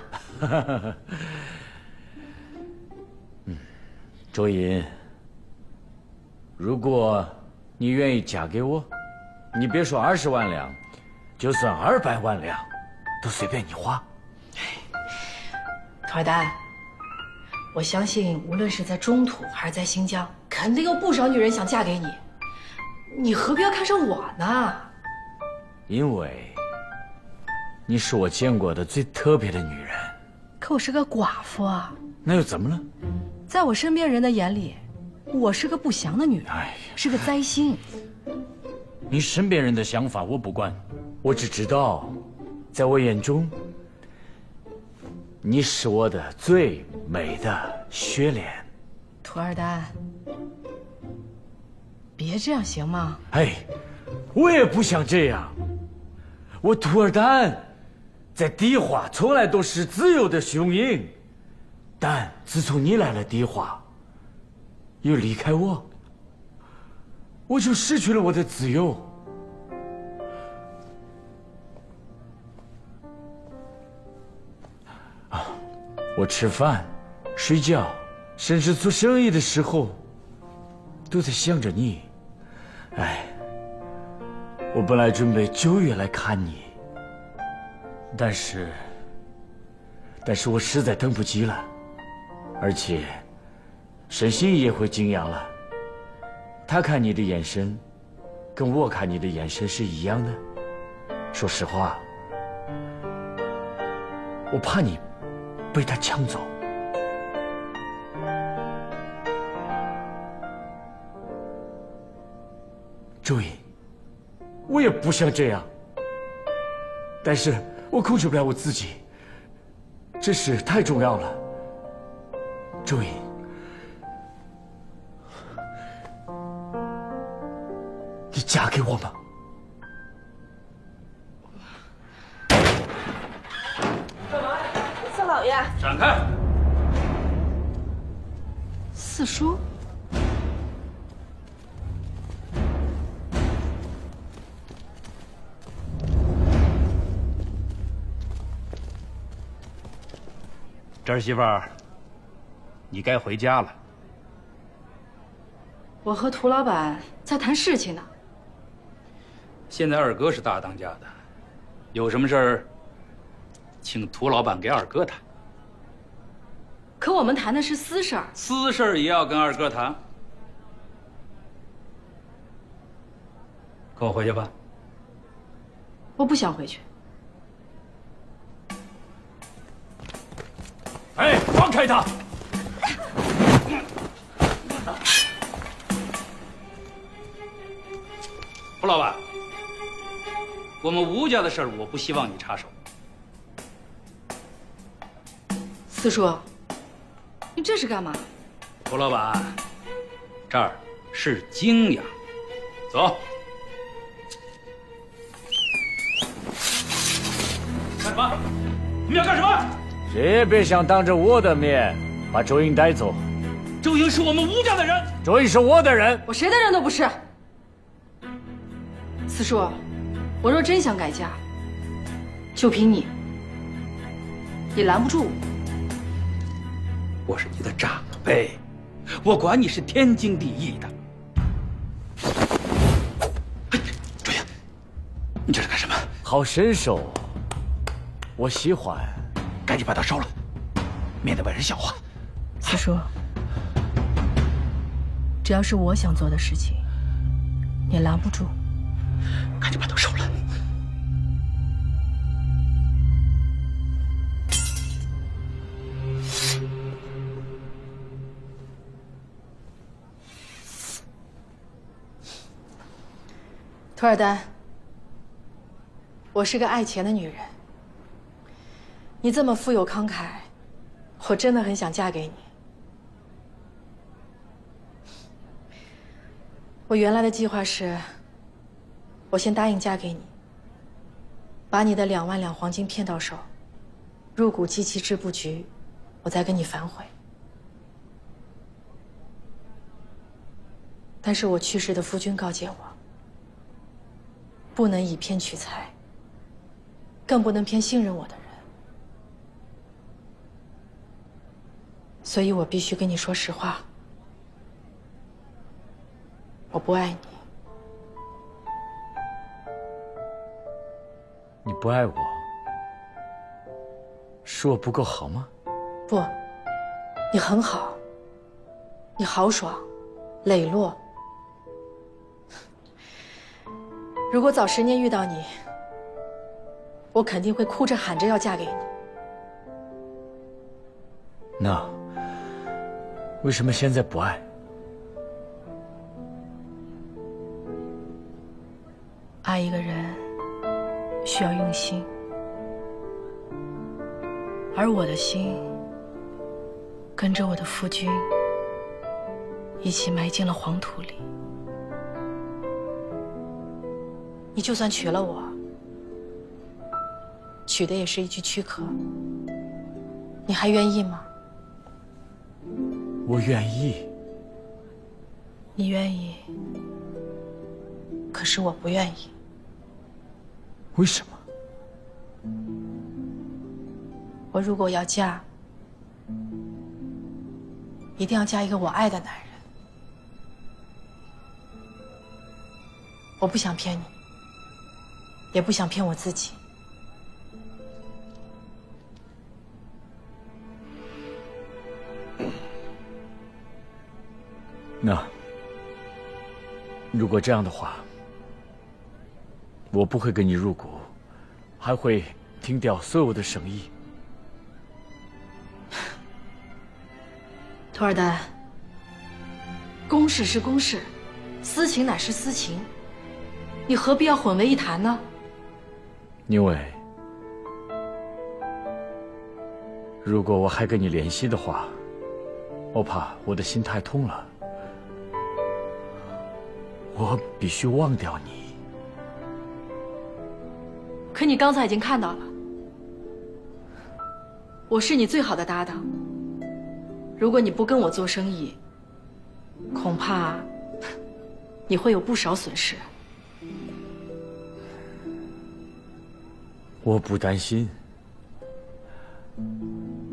周银，如果你愿意嫁给我，你别说20万两，就算200万两，都随便你花。托尔丹，我相信无论是在中土还是在新疆，肯定有不少女人想嫁给你，你何必要看上我呢？因为你是我见过的最特别的女人。可我是个寡妇啊。那又怎么了？在我身边人的眼里，我是个不祥的女人，是个灾星。你身边人的想法我不管，我只知道，在我眼中，你是我的最美的雪莲。托尔丹，别这样行吗？哎，我也不想这样。我图尔丹在迪化从来都是自由的雄鹰，但自从你来了迪化，又离开我，我就失去了我的自由。我吃饭、睡觉，甚至做生意的时候，都在想着你。哎，我本来准备9月来看你，但是我实在等不及了，而且沈心也会惊讶了。他看你的眼神，跟我看你的眼神是一样的。说实话，我怕你被他抢走。周颖，我也不想这样，但是我控制不了我自己，这事太重要了。周颖，你嫁给我吗？四老爷，闪开！四叔，侄媳妇儿，你该回家了。我和涂老板在谈事情呢。现在二哥是大当家的，有什么事儿，请涂老板给二哥谈。可我们谈的是私事儿，私事儿也要跟二哥谈。跟我回去吧。我不想回去。哎，放开他！胡老板，我们吴家的事儿，我不希望你插手。四叔，你这是干嘛？胡老板，这儿是泾阳，走。干什么？你们要干什么？谁也别想当着我的面把周英带走。周英是我们吴家的人，周英是我的人，我谁的人都不是。四叔，我若真想改嫁，就凭你，也拦不住我。我是你的长辈，我管你是天经地义的。周英，你这是干什么？好身手，我喜欢。赶紧把它烧了，免得被人笑话。四叔，只要是我想做的事情，也拦不住。赶紧把它烧了。涂尔丹，我是个爱钱的女人。你这么富有慷慨，我真的很想嫁给你。我原来的计划是，我先答应嫁给你，把你的2万两黄金骗到手，入股机器织布局，我再跟你反悔。但是我去世的夫君告诫我，不能以偏取财，更不能骗信任我的人。所以我必须跟你说实话，我不爱你。你不爱我，是我不够好吗？不，你很好，你豪爽、磊落。如果早10年遇到你，我肯定会哭着喊着要嫁给你。那为什么现在不爱？爱一个人需要用心，而我的心跟着我的夫君一起埋进了黄土里。你就算娶了我，娶的也是一具躯壳，你还愿意吗？我愿意。你愿意，可是我不愿意。为什么？我如果要嫁，一定要嫁一个我爱的男人。我不想骗你，也不想骗我自己。那如果这样的话，我不会跟你入股，还会停掉所有的生意。托尔丹，公事是公事，私情乃是私情，你何必要混为一谈呢？因为如果我还跟你联系的话，我怕我的心太痛了，我必须忘掉你。可你刚才已经看到了，我是你最好的搭档。如果你不跟我做生意，恐怕你会有不少损失。我不担心，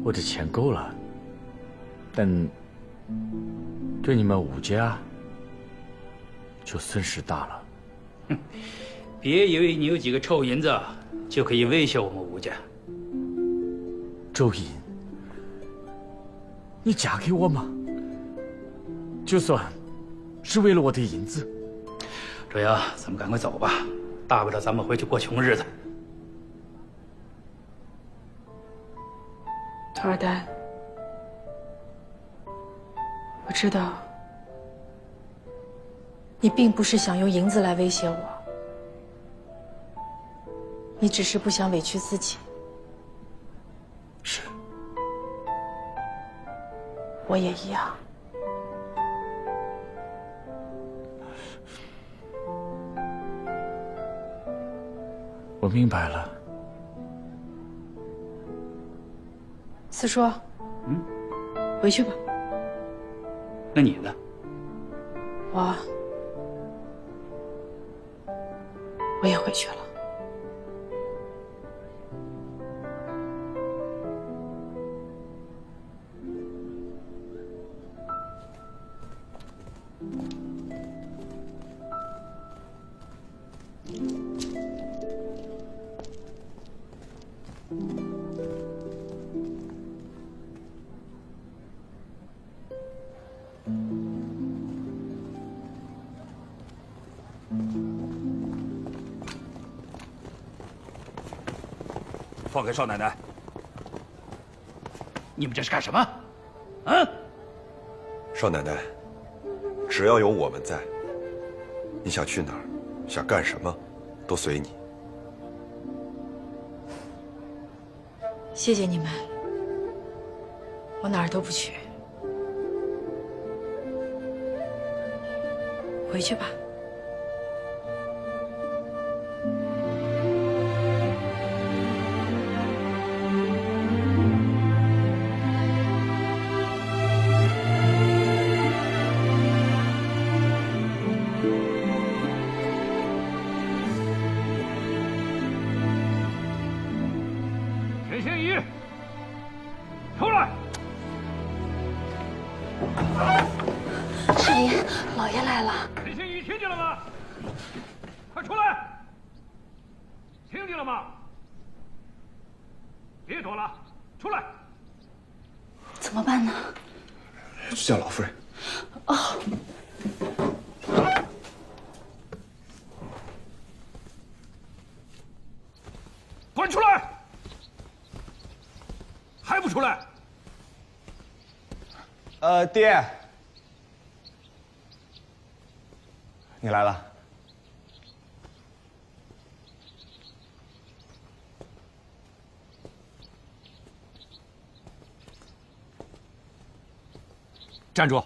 我的钱够了，但对你们吴家就损失大了。哼，别以为你有几个臭银子就可以威胁我们吴家。周银，你嫁给我吗？就算是为了我的银子。周阳，咱们赶快走吧，大不了咱们回去过穷日子。托尔丹，我知道你并不是想用银子来威胁我，你只是不想委屈自己。是，我也一样。我明白了。四叔，回去吧。那你呢？我也回去了。放开少奶奶！你们这是干什么？啊！少奶奶，只要有我们在，你想去哪儿，想干什么，都随你。谢谢你们，我哪儿都不去。回去吧。陈新宇，出来！少爷，老爷来了。陈新宇，听见了吗？快出来！听见了吗？别躲了，出来！怎么办呢？叫老夫人。哦。滚出来！还不出来？爹，你来了。站住！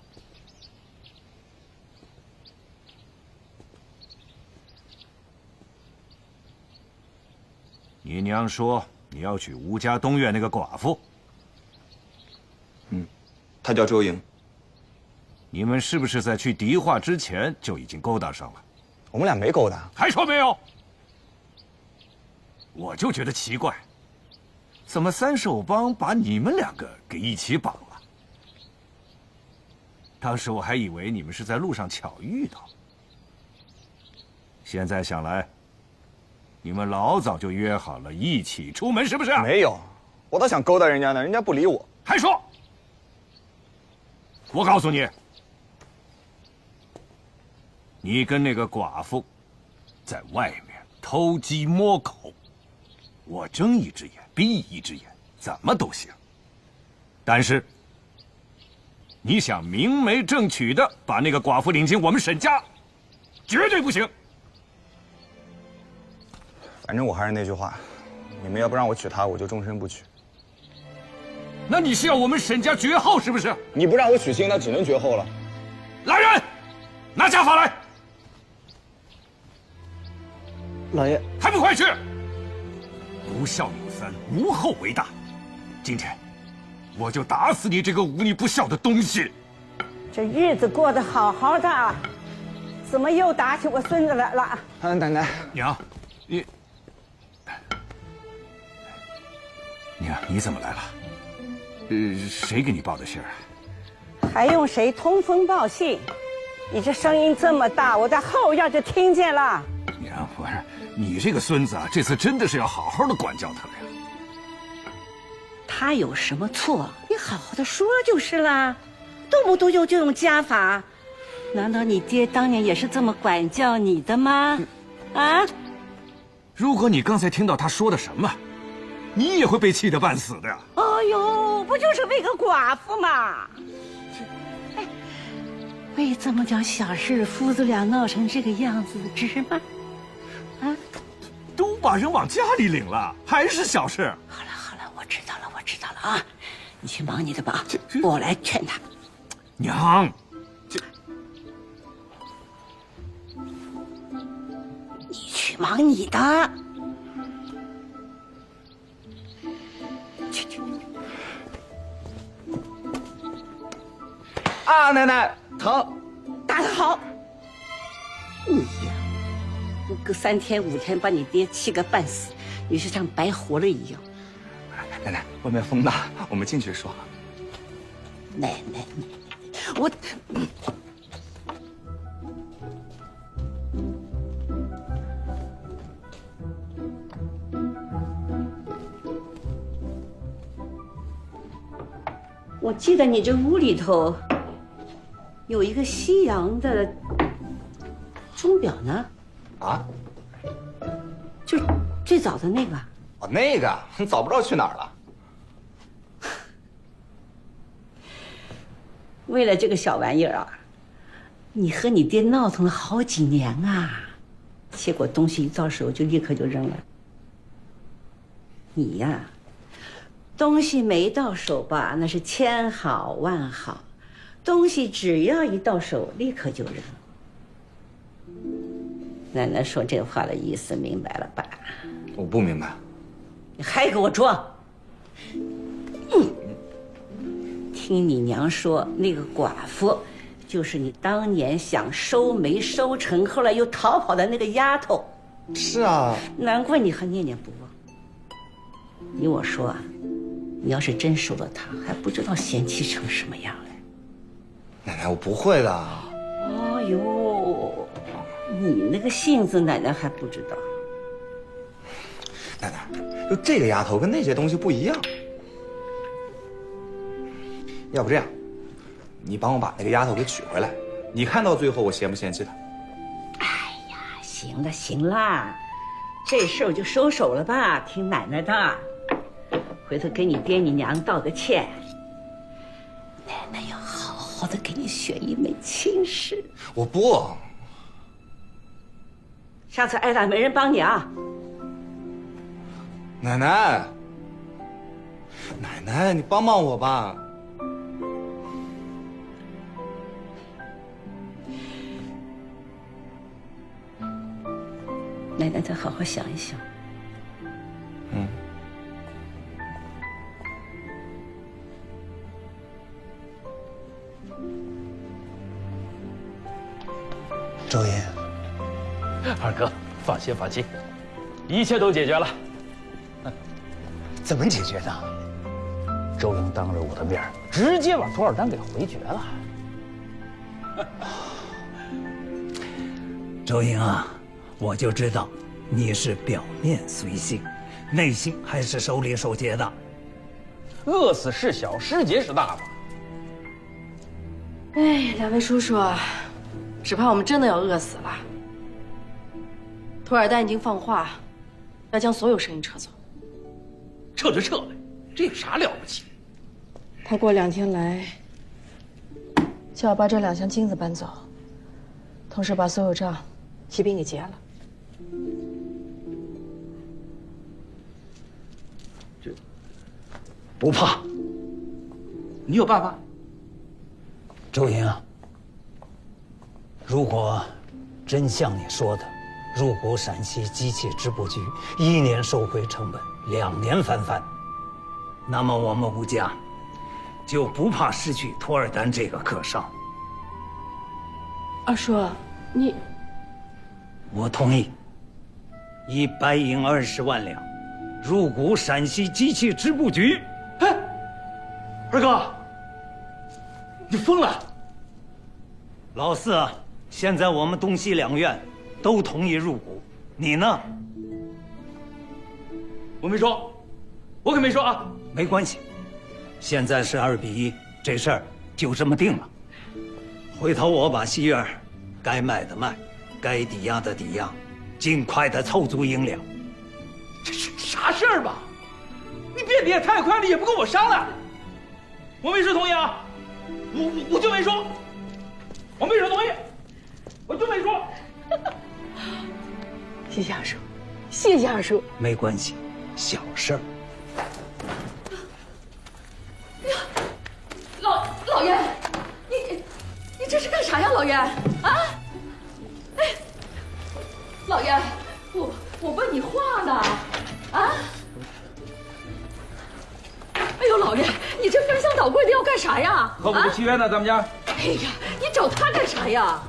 你娘说你要娶吴家东院那个寡妇。她叫周莹。你们是不是在去迪化之前就已经勾搭上了？我们俩没勾搭。还说没有？我就觉得奇怪，怎么三手帮把你们两个给一起绑了？当时我还以为你们是在路上巧遇到，现在想来，你们老早就约好了一起出门，是不是？没有，我倒想勾搭人家呢，人家不理我。还说！我告诉你，你跟那个寡妇在外面偷鸡摸狗，我睁一只眼闭一只眼，怎么都行。但是你想明媒正娶的把那个寡妇领进我们沈家，绝对不行。反正我还是那句话，你们要不让我娶她，我就终身不娶。那你是要我们沈家绝后是不是？你不让我娶亲，那只能绝后了。来人，拿家法来！老爷，还不快去！不孝有三，无后为大。今天我就打死你这个无理不孝的东西！这日子过得好好的，怎么又打起我孙子来了？奶奶，娘，娘，你怎么来了？谁给你报的信儿？还用谁通风报信？你这声音这么大，我在后院就听见了。娘，不是你这个孙子啊，这次真的是要好好的管教他了呀。他有什么错？你好好的说就是啦，动不动就用家法。难道你爹当年也是这么管教你的吗？啊？如果你刚才听到他说的什么，你也会被气得半死的呀。哎呦，不就是为个寡妇吗？哎，为这么点小事，父子俩闹成这个样子，值吗？啊？都把人往家里领了，还是小事。好了，我知道了啊！你去忙你的吧，我来劝他。娘，你去忙你的。去。啊，奶奶，疼，打得好。你呀，我隔3天5天把你爹气个半死，你就像白活了一样。奶奶，外面风大，我们进去说。奶，我。我记得你这屋里头有一个西洋的钟表呢。啊？就最早的那个。哦，那个早不知道去哪儿了。为了这个小玩意儿啊，你和你爹闹腾了好几年啊，结果东西一到手就立刻就扔了。你呀，东西没到手吧，那是千好万好；东西只要一到手，立刻就扔。奶奶说这话的意思明白了吧？我不明白。你还给我装！听你娘说，那个寡妇就是你当年想收没收成，后来又逃跑的那个丫头。是啊。难怪你还念念不忘。依我说啊，你要是真收了她，还不知道嫌弃成什么样嘞。奶奶，我不会的。哎呦，你那个性子，奶奶还不知道。奶奶，就这个丫头跟那些东西不一样。要不这样，你帮我把那个丫头给娶回来，你看到最后我嫌不嫌弃她？行了行了，这事儿就收手了吧，听奶奶的，回头给你爹你娘道个歉。奶奶要好好的给你选一门亲事。我不，下次挨打没人帮你啊。奶奶，奶奶，你帮帮我吧。奶奶再好好想一想。嗯。周岩，二哥，放心放心，一切都解决了。怎么解决的？周莹当着我的面，直接把托尔丹给回绝了。周莹啊，我就知道你是表面随性，内心还是手里手节的。饿死是小，失节是大吧？哎，两位叔叔，只怕我们真的要饿死了。托尔丹已经放话，要将所有生意撤走。撤就撤呗，这有啥了不起？他过2天来，就要把这2箱金子搬走，同时把所有账一并给结了。不怕，你有办法？周莹啊，如果真像你说的，入股陕西机器织布局，1年收回成本，2年翻番，那么我们吴家就不怕失去托尔丹这个客商。二叔，你……我同意，以白银20万两，入股陕西机器织布局。哎，二哥，你疯了！老四啊，现在我们东西2院都同意入股，你呢？我没说，我可没说啊。没关系，现在是2比1，这事儿就这么定了。回头我把戏院该卖的卖，该抵押的抵押，尽快的凑足银两。这是啥事儿吧？你变得也太快了，也不跟我商量。我没说同意啊，我就没说，我没说同意，我就没说。谢谢二叔，谢谢二叔。没关系，小事儿。老爷，你这是干啥呀，老爷？啊？哎，老爷，我问你话呢，啊？哎呦，老爷，你这翻箱倒柜的要干啥呀？合股契约呢，咱们家。哎呀，你找他干啥呀？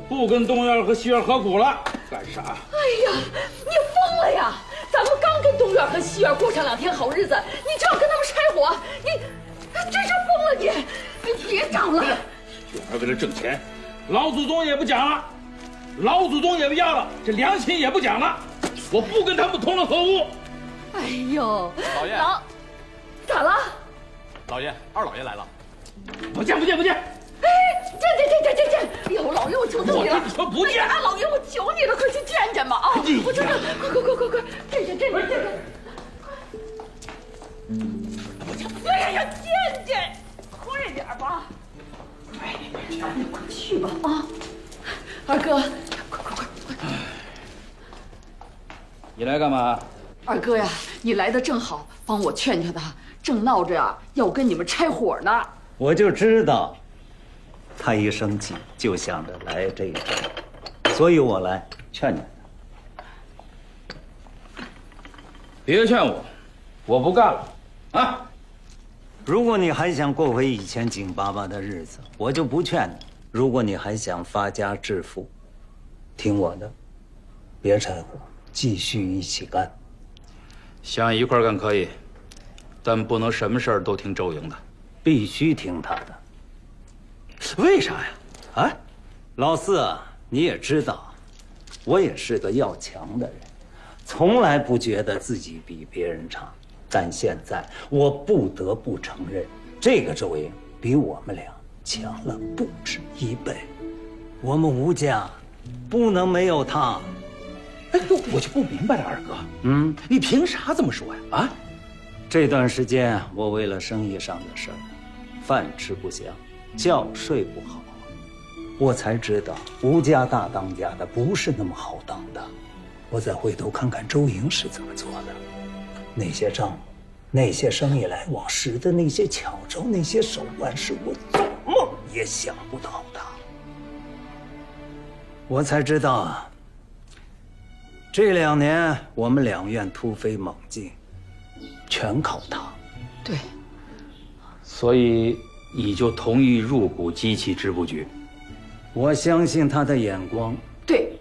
不跟东院和西院合股了，干啥？哎呀，你疯了呀！咱们刚跟东院和西院过上2天好日子，你就要跟他们拆伙，你真是疯了你！你别长了！就还为了挣钱，老祖宗也不讲了，老祖宗也不要了，这良心也不讲了，我不跟他们同流合污。哎呦，老爷，咋了？老爷，二老爷来了。不见！哎，见！哎呦，老爷，我求求你了！我跟你说不见！哎，老爷，我求你了，快去见见吧！啊，我求求，快，见！哎呀，见，快点吧！哎，你快去吧啊！二哥，快！你来干嘛？二哥呀，你来的正好，帮我劝劝他，正闹着呀要跟你们拆伙呢。我就知道，他一生气就想着来这一招，所以我来劝劝他。别劝我不干了啊！如果你还想过回以前紧巴巴的日子，我就不劝你；如果你还想发家致富，听我的，别拆伙，继续一起干。想一块干可以，但不能什么事儿都听周莹的。必须听他的。为啥呀？啊，老四啊，你也知道，我也是个要强的人，从来不觉得自己比别人差。但现在我不得不承认，这个周莹比我们俩强了不止1倍。我们吴家不能没有他。哎，我就不明白了，二哥，你凭啥这么说呀？啊？这段时间我为了生意上的事儿，饭吃不香，觉睡不好，我才知道吴家大当家的不是那么好当的。我再回头看看周莹是怎么做的，那些账目，那些生意来往使的那些巧招，那些手腕，是我做梦也想不到的。我才知道，这2年我们2院突飞猛进，全靠他。对，所以你就同意入股机器织布局？我相信他的眼光。对，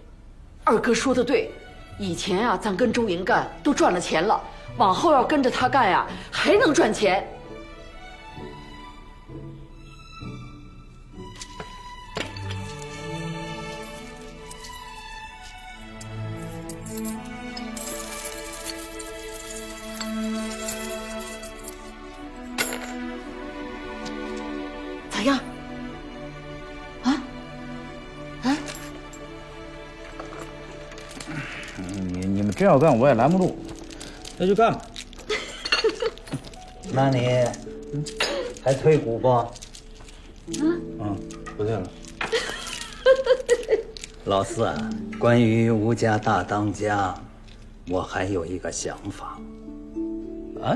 二哥说的对。以前啊，咱跟周莹干都赚了钱了，往后要跟着他干呀，还能赚钱。咋样？你们真要干，我也拦不住，那就干吧。那你还退股不？不退了。老四，关于吴家大当家，我还有一个想法。啊？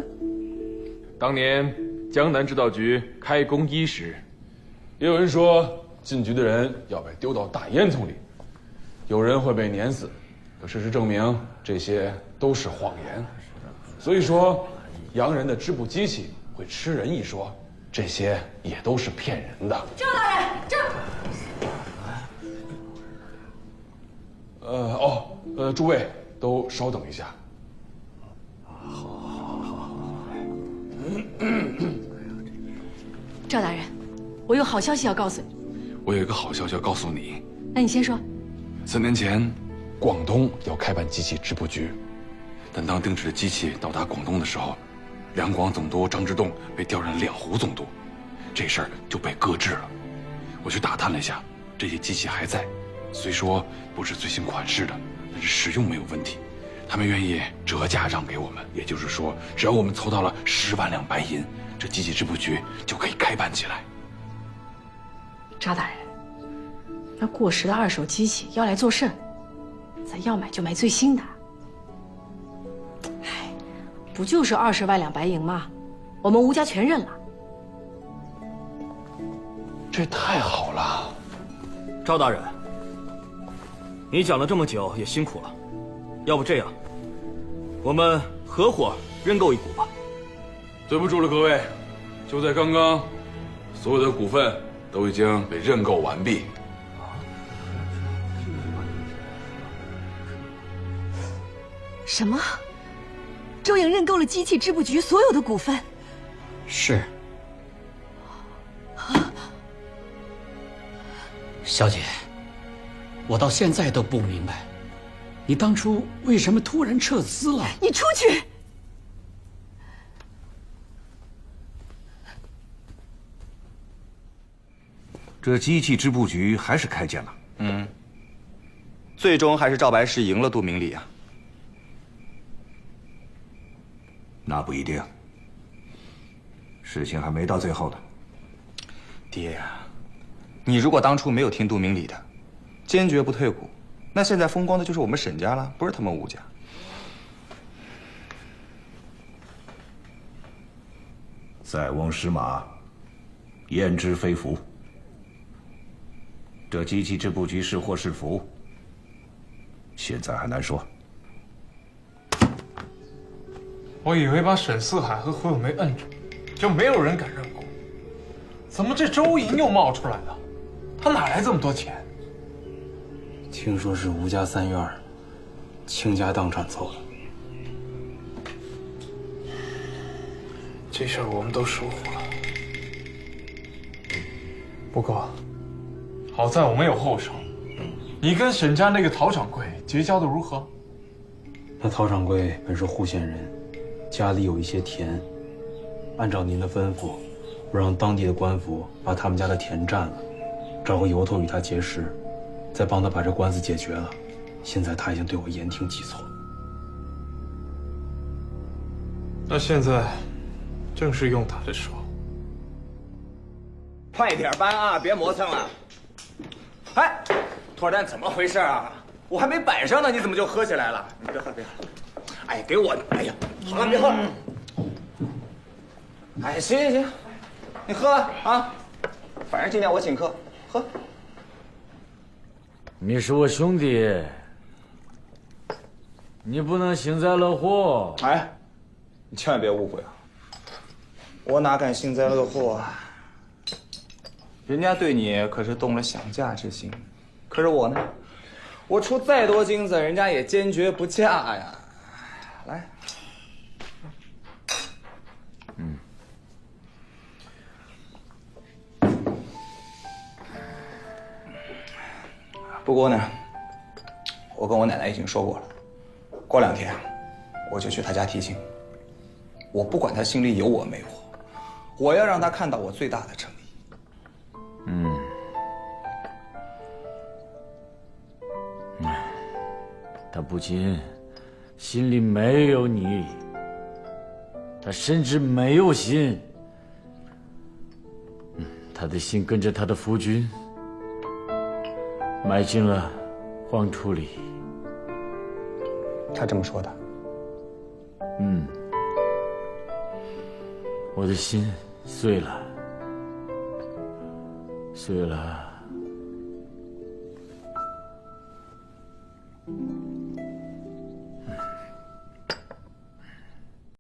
当年江南制造局开工伊始，也有人说进局的人要被丢到大烟囱里，有人会被碾死。可事实证明，这些都是谎言。所以说，洋人的织布机器会吃人一说，这些也都是骗人的。赵大人，这……诸位都稍等一下。赵大人，我有好消息要告诉你。我有一个好消息要告诉你。那你先说。 3年前，广东要开办机器织布局，但当定制的机器到达广东的时候，两广总督张之洞被调任两湖总督，这事儿就被搁置了。我去打探了一下，这些机器还在，虽说不是最新款式的，但是使用没有问题。他们愿意折价让给我们，也就是说，只要我们凑到了10万两白银，这机器织布局就可以开办起来。查大人，那过时的2手机器要来做甚？咱要买就买最新的。唉，不就是20万两白银吗？我们吴家全认了。这太好了，赵大人，你讲了这么久也辛苦了，要不这样，我们合伙认购一股吧。对不住了各位，就在刚刚，所有的股份都已经被认购完毕。什么？周莹认购了机器织布局所有的股份？是。小姐，我到现在都不明白，你当初为什么突然撤资了？你出去！这机器织布局还是开建了。最终还是赵白石赢了杜明礼啊。那不一定，事情还没到最后呢。爹呀，你如果当初没有听杜明礼的，坚决不退股，那现在风光的就是我们沈家了，不是他们吴家。塞翁失马，焉知非福。这机器织布局是祸是福，现在还难说。我以为把沈四海和胡有梅摁住，就没有人敢认股。怎么这周莹又冒出来了？他哪来这么多钱？听说是吴家3院，倾家荡产凑的。这事儿我们都疏忽了。不过，好在我们有后手。你跟沈家那个陶掌柜结交的如何？那陶掌柜本是户县人，家里有一些田，按照您的吩咐，我让当地的官府把他们家的田占了，找个由头与他结识，再帮他把这官司解决了。现在他已经对我言听计从。那现在正是用他的时候。快点搬啊，别磨蹭了。哎，托尔丹怎么回事啊？我还没摆上呢，你怎么就喝起来了？你别喝，别喝。哎，给我！哎呀，好了，别喝了。哎，行行行，你喝吧啊，反正今天我请客，喝。你是我兄弟，你不能幸灾乐祸。哎，你千万别误会啊，我哪敢幸灾乐祸啊？人家对你可是动了想嫁之心，可是我呢，我出再多金子，人家也坚决不嫁呀。来，不过呢，我跟我奶奶已经说过了，过2天我就去她家提亲。我不管她心里有我没我，我要让她看到我最大的诚意。他不仅心里没有你，他甚至没有心。他的心跟着他的夫君埋进了黄土里。他这么说的。我的心碎了，碎了。